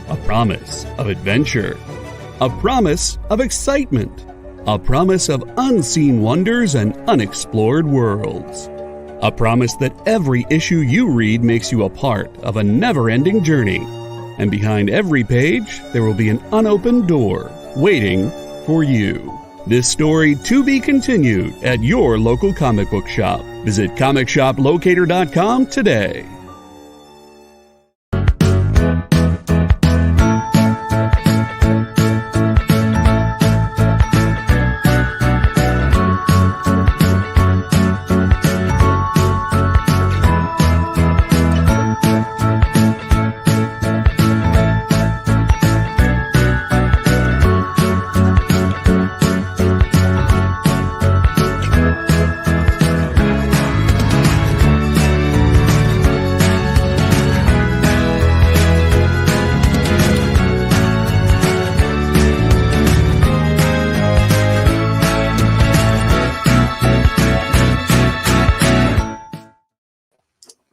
of adventure, a promise of excitement, a promise of unseen wonders and unexplored worlds, a promise that every issue you read makes you a part of a never-ending journey. And behind every page, there will be an unopened door waiting for you. This story to be continued at your local comic book shop. Visit comicshoplocator.com today.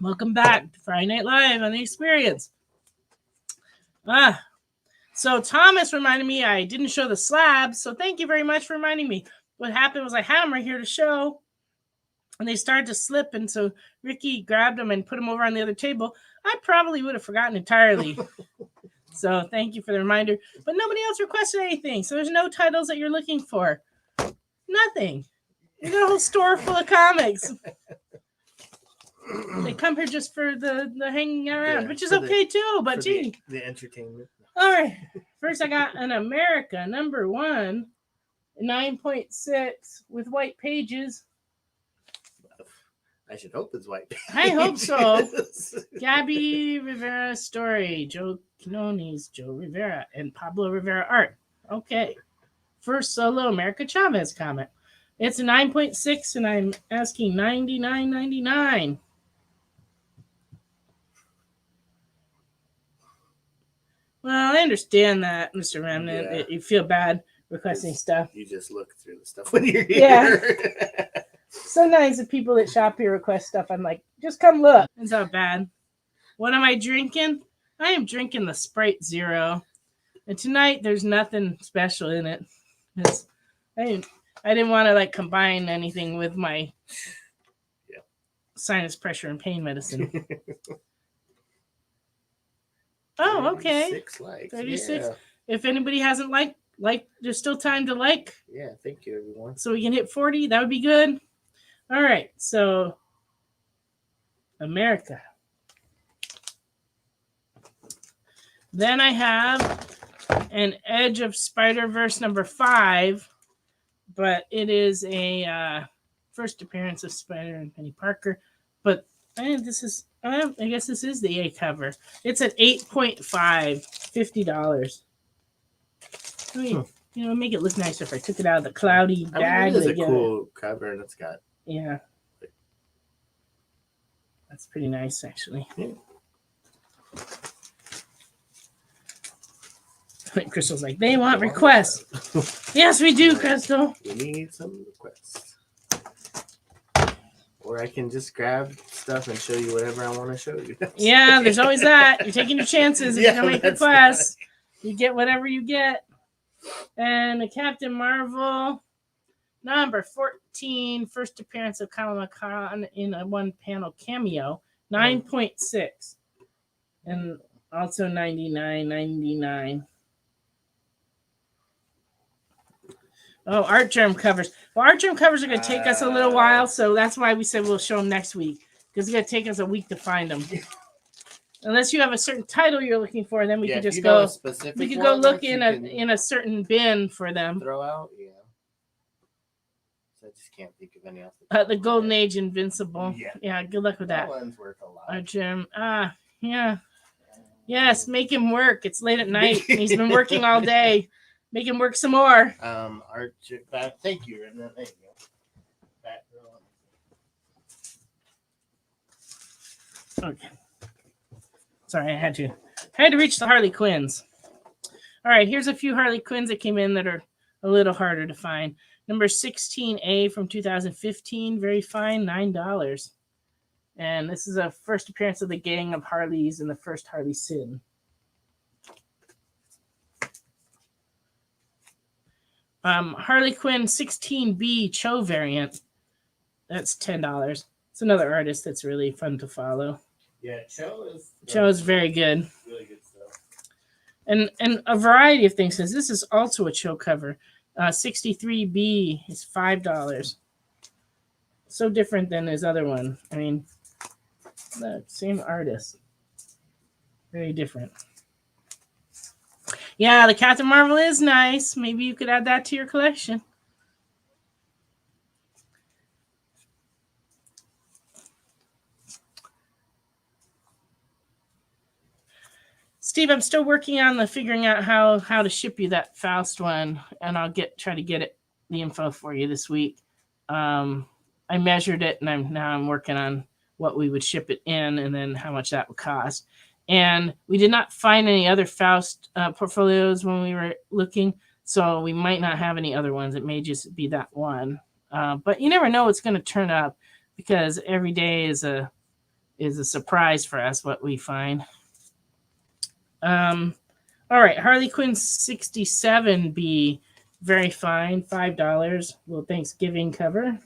Welcome back to Friday Night Live on The Experience. So Thomas reminded me I didn't show the slabs, so thank you very much for reminding me. What happened was I had them right here to show, and they started to slip, and so Ricky grabbed them and put them over on the other table. I probably would have forgotten entirely. So thank you for the reminder. But nobody else requested anything, so there's no titles that you're looking for. Nothing. You got a whole store full of comics. They come here just for the hanging around, which is okay too. But gee, the entertainment. All right. First, I got an America #1, 9.6 with white pages. I should hope it's white. I hope so. Gabby Rivera story, Joe Quinones, Joe Rivera, and Pablo Rivera art. Okay. First solo America Chavez comic. It's a 9.6, and I'm asking $99.99. Well, I understand that, Mr. Remnant. Yeah. You feel bad requesting stuff. You just look through the stuff when you're here. Yeah. Sometimes the people that shop here request stuff, I'm like, just come look. It's not bad. What am I drinking? I am drinking the Sprite Zero. And tonight, there's nothing special in it. I didn't want to combine anything with my sinus pressure and pain medicine. Oh, okay. 36. Yeah. If anybody hasn't liked, there's still time to like. Yeah, thank you, everyone. So we can hit 40. That would be good. All right. So, America. Then I have an Edge of Spider-Verse #5, but it is a first appearance of Spider and Penny Parker. But I guess this is the A cover. It's at 8.5, $50. I mean, make it look nicer if I took it out of the cloudy bag. It is a cool cover, and it's got. Yeah. That's pretty nice, actually. Yeah. Crystal's like, they want requests. Yes, we do, Crystal. We need some requests. Or I can just grab stuff and show you whatever I want to show you. Yeah, there's always that. You're taking your chances. If you don't make requests, you get whatever you get. And a Captain Marvel Number 14, first appearance of Kamala Khan in a one-panel cameo, 9.6. And also 99.99. Oh, art germ covers. Well, art germ covers are going to take us a little while, so that's why we said we'll show them next week, because it's going to take us a week to find them. Unless you have a certain title you're looking for, then we can just go. We could go look in a certain bin for them. Throw out, yeah. So I just can't think of any else. The Golden Age Invincible. Yeah. Good luck with that. That one's worth a lot. Art germ. Yeah. Yes, make him work. It's late at night. He's been working all day. Make him work some more. Thank you, Rena. There you go. Okay. Sorry, I had to reach the Harley Quinns. All right, here's a few Harley Quinns that came in that are a little harder to find. Number 16A from 2015, very fine, $9. And this is a first appearance of the gang of Harleys in the first Harley Sin. Harley Quinn 16B Cho variant. That's $10. It's another artist that's really fun to follow. Yeah, Cho is very good. Really good stuff. And a variety of things. This is also a Cho cover. 63B is $5. So different than his other one. I mean, the same artist. Very different. Yeah, the Captain Marvel is nice. Maybe you could add that to your collection. Steve, I'm still working on figuring out how to ship you that Faust one, and I'll try to get the info for you this week. I measured it, and I'm working on what we would ship it in, and then how much that would cost. And we did not find any other Faust portfolios when we were looking, so we might not have any other ones. It may just be that one. But you never know what's going to turn up, because every day is a surprise for us what we find. All right, Harley Quinn 67B, very fine, $5. Little Thanksgiving cover.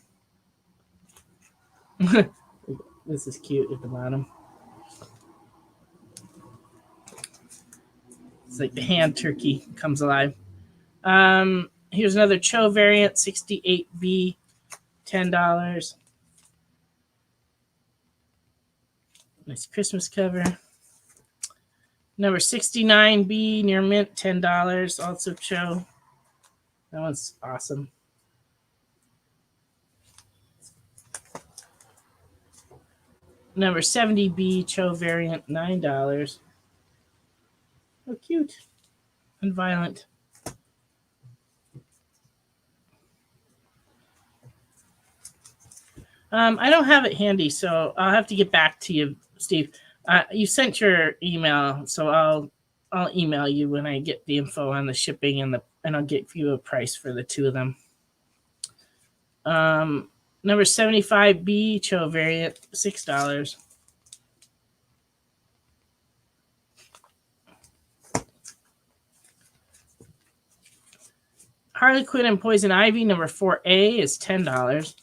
This is cute at the bottom. It's like the hand turkey comes alive. Here's another Cho variant, 68B, $10. Nice Christmas cover. Number 69B, near mint, $10. Also Cho. That one's awesome. Number 70B, Cho variant, $9. Oh, cute and violent. I don't have it handy, so I'll have to get back to you, Steve. You sent your email, so I'll email you when I get the info on the shipping and I'll get you a price for the two of them. Number 75B, Cho variant, $6. Harley Quinn and Poison Ivy, number 4A, is $10.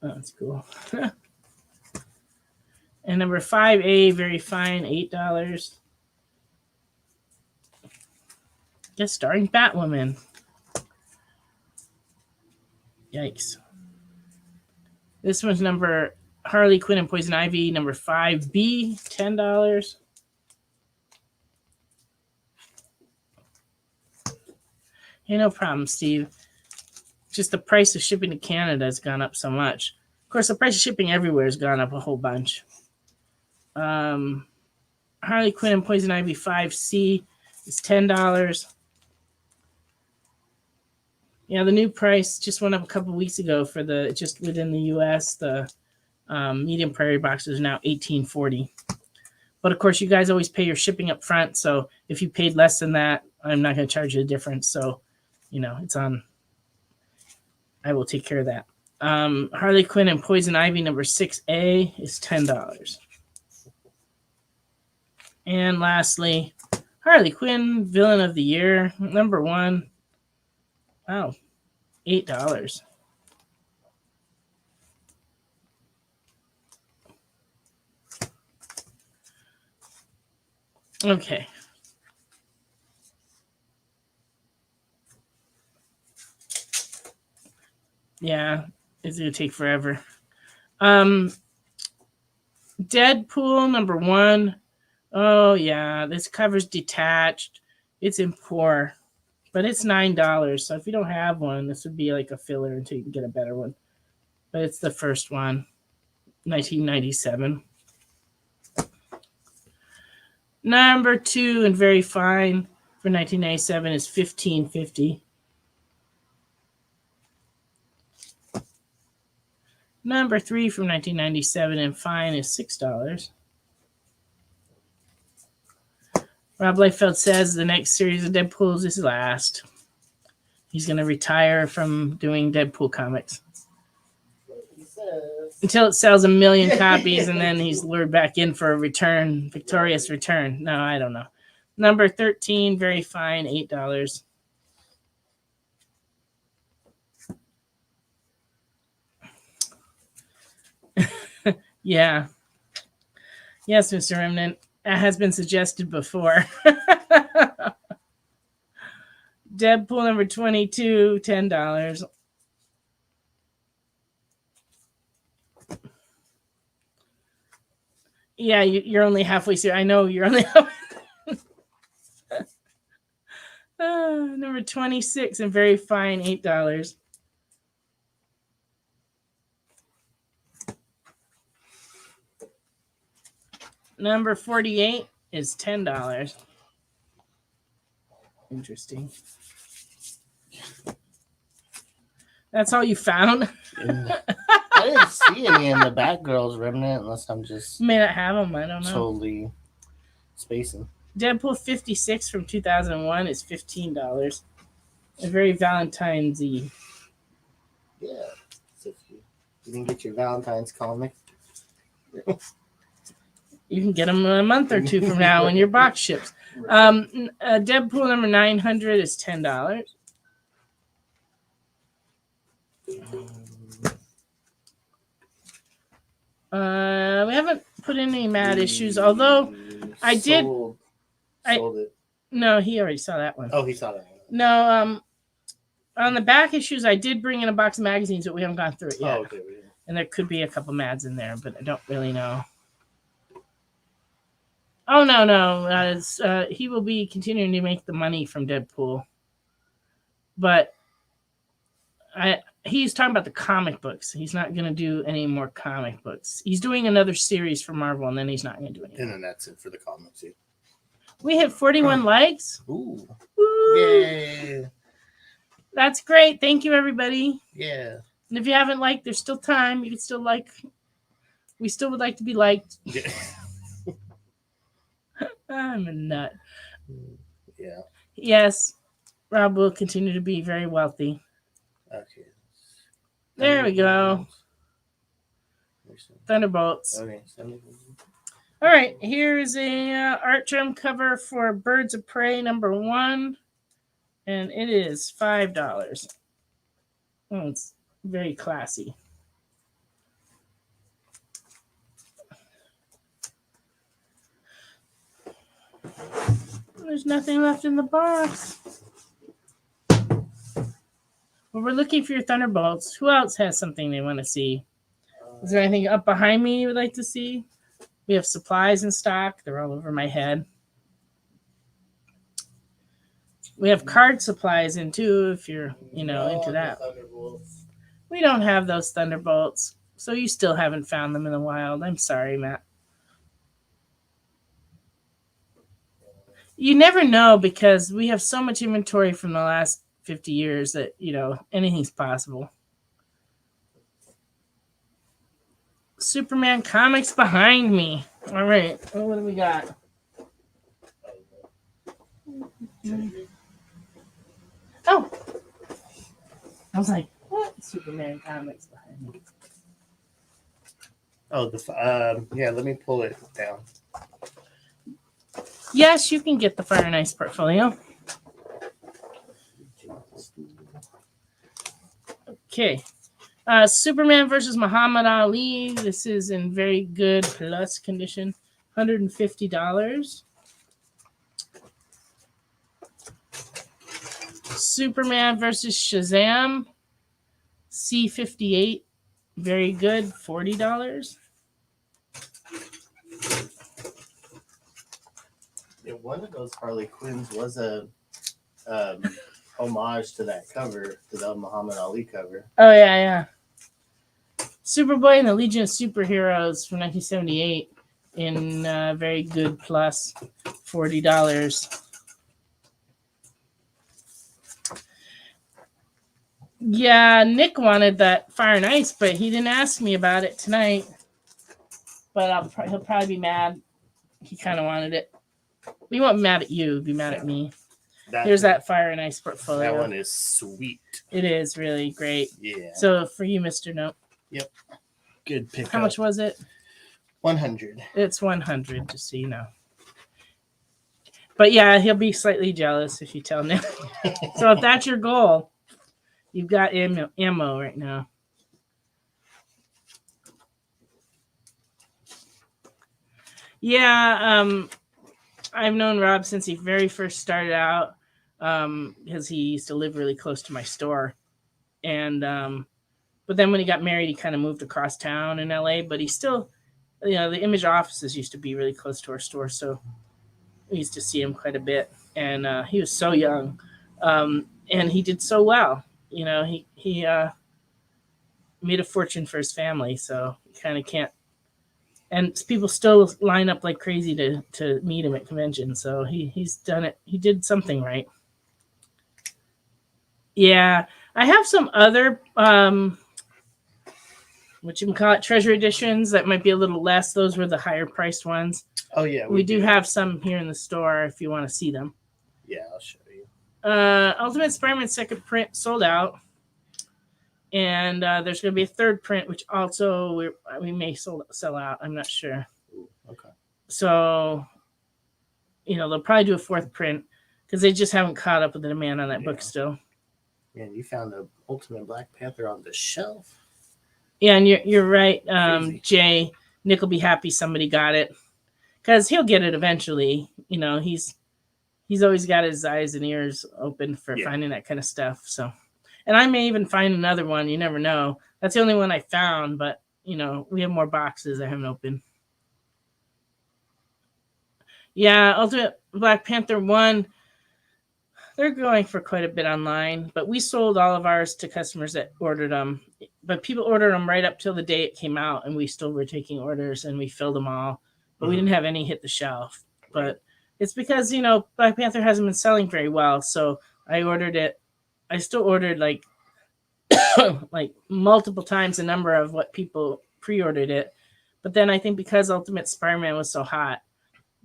Oh, that's cool. And number 5A, very fine, $8. Guest starring Batwoman. Yikes. This one's number Harley Quinn and Poison Ivy, number 5B, $10. Hey, no problem, Steve. Just the price of shipping to Canada has gone up so much. Of course, the price of shipping everywhere has gone up a whole bunch. Harley Quinn and Poison Ivy 5C is $10. Yeah, the new price just went up a couple weeks ago for just within the U.S. The medium prairie boxes are now $18.40. But of course, you guys always pay your shipping up front. So if you paid less than that, I'm not going to charge you the difference. So, it's on. I will take care of that. Harley Quinn and Poison Ivy number 6A is $10. And lastly, Harley Quinn Villain of the Year number 1. Oh, $8. Okay. Yeah, it's gonna take forever. Deadpool #1. Oh yeah, this cover's detached. It's in poor, but it's $9. So if you don't have one, this would be like a filler until you can get a better one. But it's the first one, 1997. #2 and very fine for 1997 is $15.50. #3 from 1997 and fine is $6. Rob Liefeld says the next series of Deadpool is his last. He's going to retire from doing Deadpool comics until it sells 1 million copies, and then he's lured back in for a victorious return. No, I don't know. #13, very fine, $8. Yeah. Yes, Mr. Remnant. That has been suggested before. Deadpool #22, $10. Yeah, you're only halfway through. I know you're only halfway #26 and very fine, $8. #48 is $10. Interesting. That's all you found? I didn't see any in the Batgirls Remnant unless I'm just May not have them. I don't know. totally spacing. Deadpool 56 from 2001 is $15. A very Valentine's-y. Yeah. So if you didn't get your Valentine's comic. You can get them in a month or two from now when your box ships. Deadpool #900 is $10. We haven't put in any mad issues, although I did. Sold it. No, he already saw that one. Oh, he saw that one. No, on the back issues, I did bring in a box of magazines, but we haven't gone through it yet. Oh, okay. And there could be a couple mads in there, but I don't really know. Oh, no. He will be continuing to make the money from Deadpool. But he's talking about the comic books. He's not going to do any more comic books. He's doing another series for Marvel, and then he's not going to do anything. And then that's it for the comics. Yeah. We hit 41 likes. Ooh. Woo! Yay. That's great. Thank you, everybody. Yeah. And if you haven't liked, there's still time. You can still like. We still would like to be liked. Yeah. I'm a nut. Yeah. Yes, Rob will continue to be very wealthy. Okay. There we go. Thunderbolts. Okay. All right, here's a art drum cover for Birds of Prey #1, and it is $5. Oh, it's very classy. There's nothing left in the box. Well, we're looking for your Thunderbolts. Who else has something they want to see? Is there anything up behind me you would like to see? We have supplies in stock. They're all over my head. We have card supplies in too, if you're, into that. We don't have those Thunderbolts, so you still haven't found them in the wild. I'm sorry, Matt. You never know because we have so much inventory from the last 50 years that, anything's possible. Superman comics behind me. All right. What do we got? Oh. I was like, what? Superman comics behind me. Oh, yeah, let me pull it down. Yes, you can get the Fire and Ice portfolio. Okay. Superman versus Muhammad Ali. This is in very good plus condition. $150. Superman versus Shazam. C58. Very good. $40. Yeah, one of those Harley Quinns was a homage to that cover, to the Muhammad Ali cover. Oh, yeah. Superboy and the Legion of Superheroes from 1978 in very good plus, $40. Yeah, Nick wanted that Fire and Ice, but he didn't ask me about it tonight. But he'll probably be mad. He kind of wanted it. He won't be mad at you. He'll be mad at me. Here's that Fire and Ice portfolio. That one is sweet. It is really great. Yeah. So for you, Mr. Note. Yep. Good pick. How much was it? 100. It's 100, just so you know. But yeah, he'll be slightly jealous if you tell him. So if that's your goal, you've got ammo right now. Yeah, I've known Rob since he very first started out, because he used to live really close to my store. And but then when he got married, he kind of moved across town in LA, but he still, the Image offices used to be really close to our store, so we used to see him quite a bit. And he was so young, and he did so well. He made a fortune for his family, so he kind of can't. And people still line up like crazy to meet him at conventions. So he's done it. He did something right. Yeah, I have some other what you can call it, treasure editions that might be a little less. Those were the higher priced ones. Oh yeah, we do have some here in the store if you want to see them. Yeah, I'll show you. Ultimate Spider-Man second print sold out, and there's going to be a third print, which also we may sell out. I'm not sure. Ooh, okay. So, they'll probably do a fourth print because they just haven't caught up with the demand on that book still. Yeah, you found the Ultimate Black Panther on the shelf. Yeah, and you're right, Jay. Nick will be happy somebody got it because he'll get it eventually. He's always got his eyes and ears open for finding that kind of stuff. So, and I may even find another one. You never know. That's the only one I found, but we have more boxes I haven't opened. Yeah, Ultimate Black Panther 1. They're going for quite a bit online, but we sold all of ours to customers that ordered them. But people ordered them right up till the day it came out, and we still were taking orders, and we filled them all. But we didn't have any hit the shelf. But it's because, Black Panther hasn't been selling very well, so I ordered it. I still ordered, like multiple times the number of what people pre-ordered it. But then I think because Ultimate Spider-Man was so hot,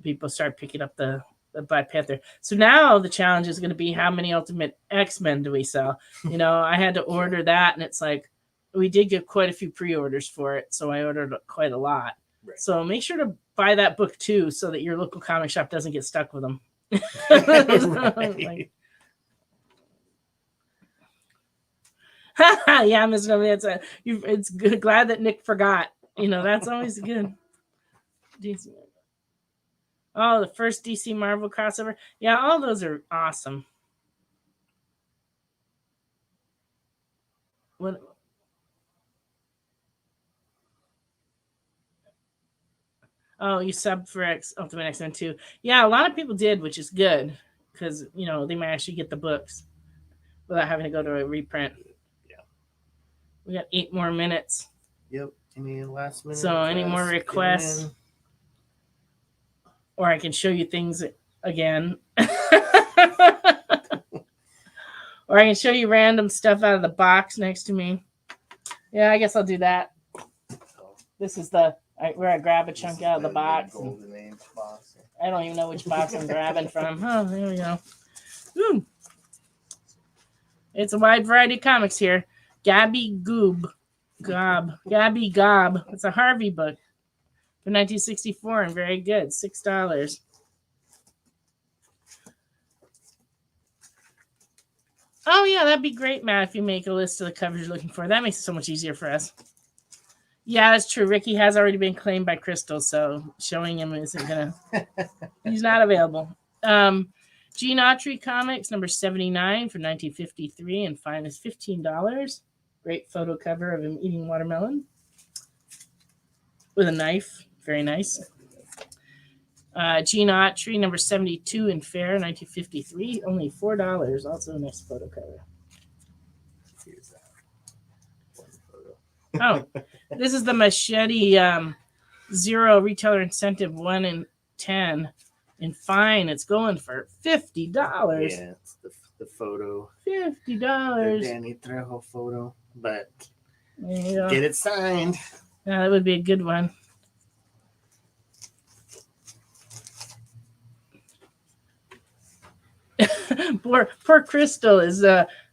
people started picking up the Black Panther. So now the challenge is going to be how many Ultimate X-Men do we sell? I had to order that, and it's like we did get quite a few pre-orders for it, so I ordered quite a lot. Right. So make sure to buy that book too, so that your local comic shop doesn't get stuck with them. Yeah, Miss Novi, it's good. Glad that Nick forgot. That's always good. DC. Oh, the first DC Marvel crossover. Yeah, all those are awesome. What? Oh, you subbed for Ultimate X-Men 2. Yeah, a lot of people did, which is good because, they might actually get the books without having to go to a reprint. Yeah. We got 8 more minutes. Yep. Any last minute? So any more requests? Or I can show you things again. Or I can show you random stuff out of the box next to me. Yeah, I guess I'll do that. This is where I grab a chunk out of the box. I don't even know which box I'm grabbing from. Oh, there we go. Ooh. It's a wide variety of comics here. Gabby Gob. It's a Harvey book from 1964 and very good. $6. Oh, yeah, that'd be great, Matt, if you make a list of the covers you're looking for. That makes it so much easier for us. Yeah, that's true. Ricky has already been claimed by Crystal, so showing him isn't going to... He's not available. Gene Autry Comics, number 79 from 1953, and fine is $15. Great photo cover of him eating watermelon with a knife. Very nice. Gene Autry, number 72 in fair, 1953, only $4. Also a nice photo cover. Here's that one photo. Oh, this is the Machete Zero retailer incentive 1 in 10. And fine, it's going for $50. Yeah, it's the photo. $50. The Danny Trejo photo. But There you go. get it signed. Yeah, that would be a good one. poor Crystal is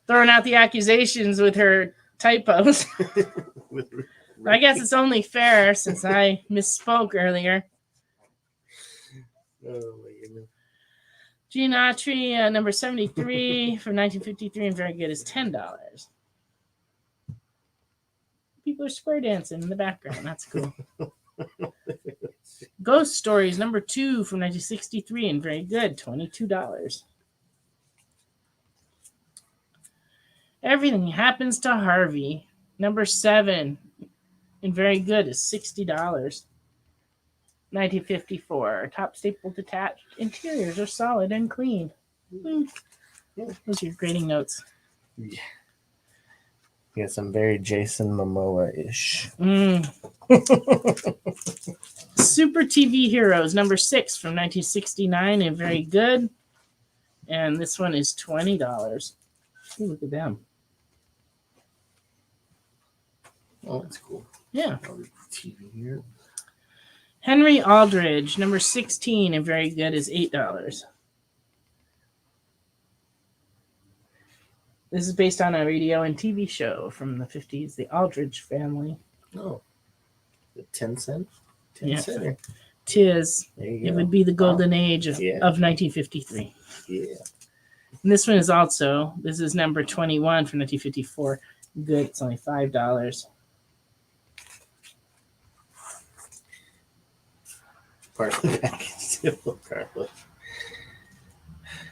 throwing out the accusations with her typos. I guess it's only fair since I misspoke earlier. Oh my goodness. Gene Autry, number 73 from 1953, and very good is $10. People are square dancing in the background. That's cool. Ghost Stories, number 2 from 1963, and very good, $22. Everything Happens to Harvey, number 7, and very good is $60. 1954. Top staple detached. Interiors are solid and clean. Those are your grading notes. Yeah. Yes, I'm very Jason Momoa-ish. Super TV Heroes, number 6 from 1969, and very good. And this one is $20. Ooh, look at them. Oh, that's cool. Yeah. TV here. Henry Aldridge, number 16, and very good is $8. This is based on a radio and TV show from the 50s, the Aldridge family. Oh, the 10 cent? 10 Yeah. center. Tis. There you It go. would be the golden age of Yeah. 1953. Yeah. And this one is also, this is number 21 from 1954. Good, it's only $5. Part of the package.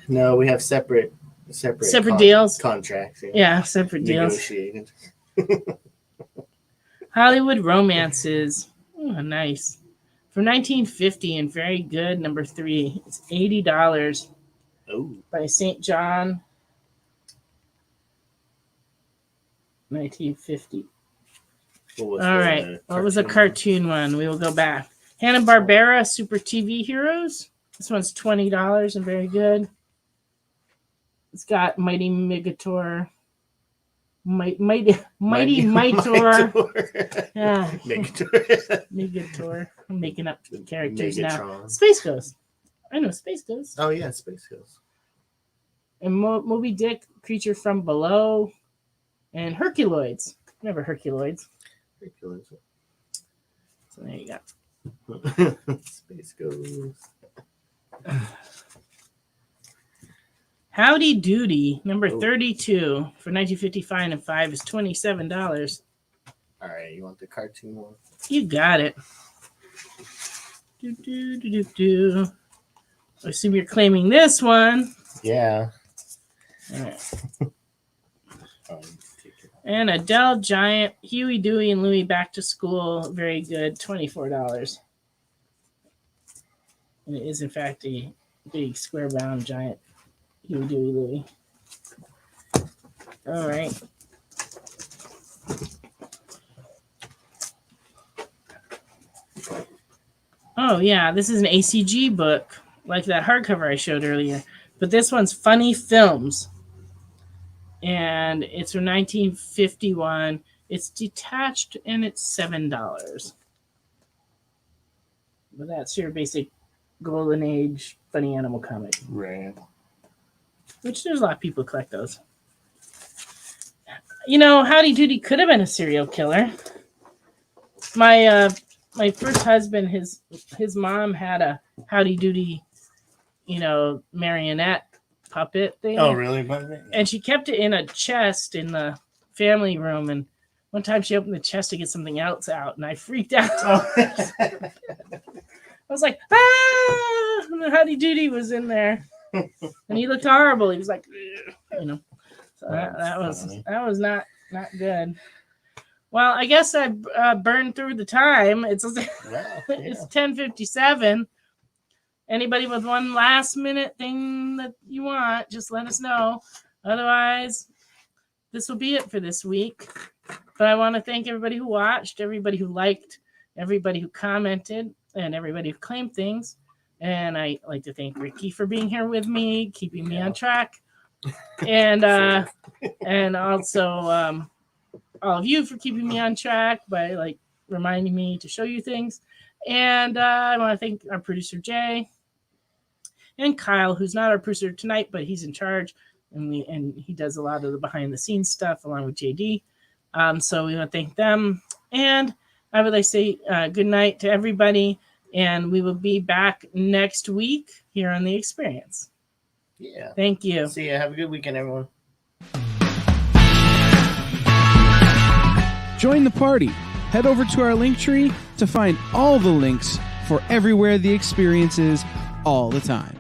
No, we have separate deals? contracts. Yeah, separate deals. Negotiated. Hollywood Romances. Oh, nice. From 1950 and very good, number 3. It's $80 Oh, by St. John. 1950. what was All the right. What was a cartoon one? We will go back. Hanna-Barbera Super TV Heroes. This one's $20 and very good. It's got Mighty Megator. Mighty Mightor. Yeah. Megator. I'm making up characters now. Megatron. Space Ghost. I know Space Ghost. Oh yeah, Space Ghost. And Moby Dick, Creature from Below. And Herculoids. Remember Herculoids. Ridiculous. So there you go. Space Ghost. Howdy Doody, number 32 for 1955 and 5 is $27. All right, you want the cartoon one? You got it. Do. I assume you're claiming this one. Yeah. All right. Take it. And Adele Giant, Huey, Dewey, and Louie Back to School. Very good, $24. And it is, in fact, a big square-bound giant Huey, Dewey, Louie. All right. Oh, yeah, this is an ACG book, like that hardcover I showed earlier. But this one's Funny Films. And it's from 1951. It's detached, and it's $7. But that's your basic Golden Age funny animal comic. Right. Which there's a lot of people who collect those. You know, Howdy Doody could have been a serial killer. My first husband, his mom had a Howdy Doody, marionette puppet thing. Oh, really? And she kept it in a chest in the family room. And one time she opened the chest to get something else out, and I freaked out. Oh. I was like, ah! And the Huddy Doody was in there, and he looked horrible. He was like, you know. So that was not good. Well, I guess I burned through the time. It's 10:57. Anybody with one last minute thing that you want, just let us know. Otherwise, this will be it for this week. But I want to thank everybody who watched, everybody who liked, everybody who commented, and everybody who claimed things. And I like to thank Ricky for being here with me, keeping me on track. And also all of you for keeping me on track by like reminding me to show you things. And I want to thank our producer Jay and Kyle, who's not our producer tonight, but he's in charge, and he does a lot of the behind the scenes stuff along with JD. So we want to thank them. And I would like to say good night to everybody, and we will be back next week here on The Experience. Yeah. Thank you. See ya. Have a good weekend, everyone. Join the party. Head over to our link tree to find all the links for everywhere The Experience is all the time.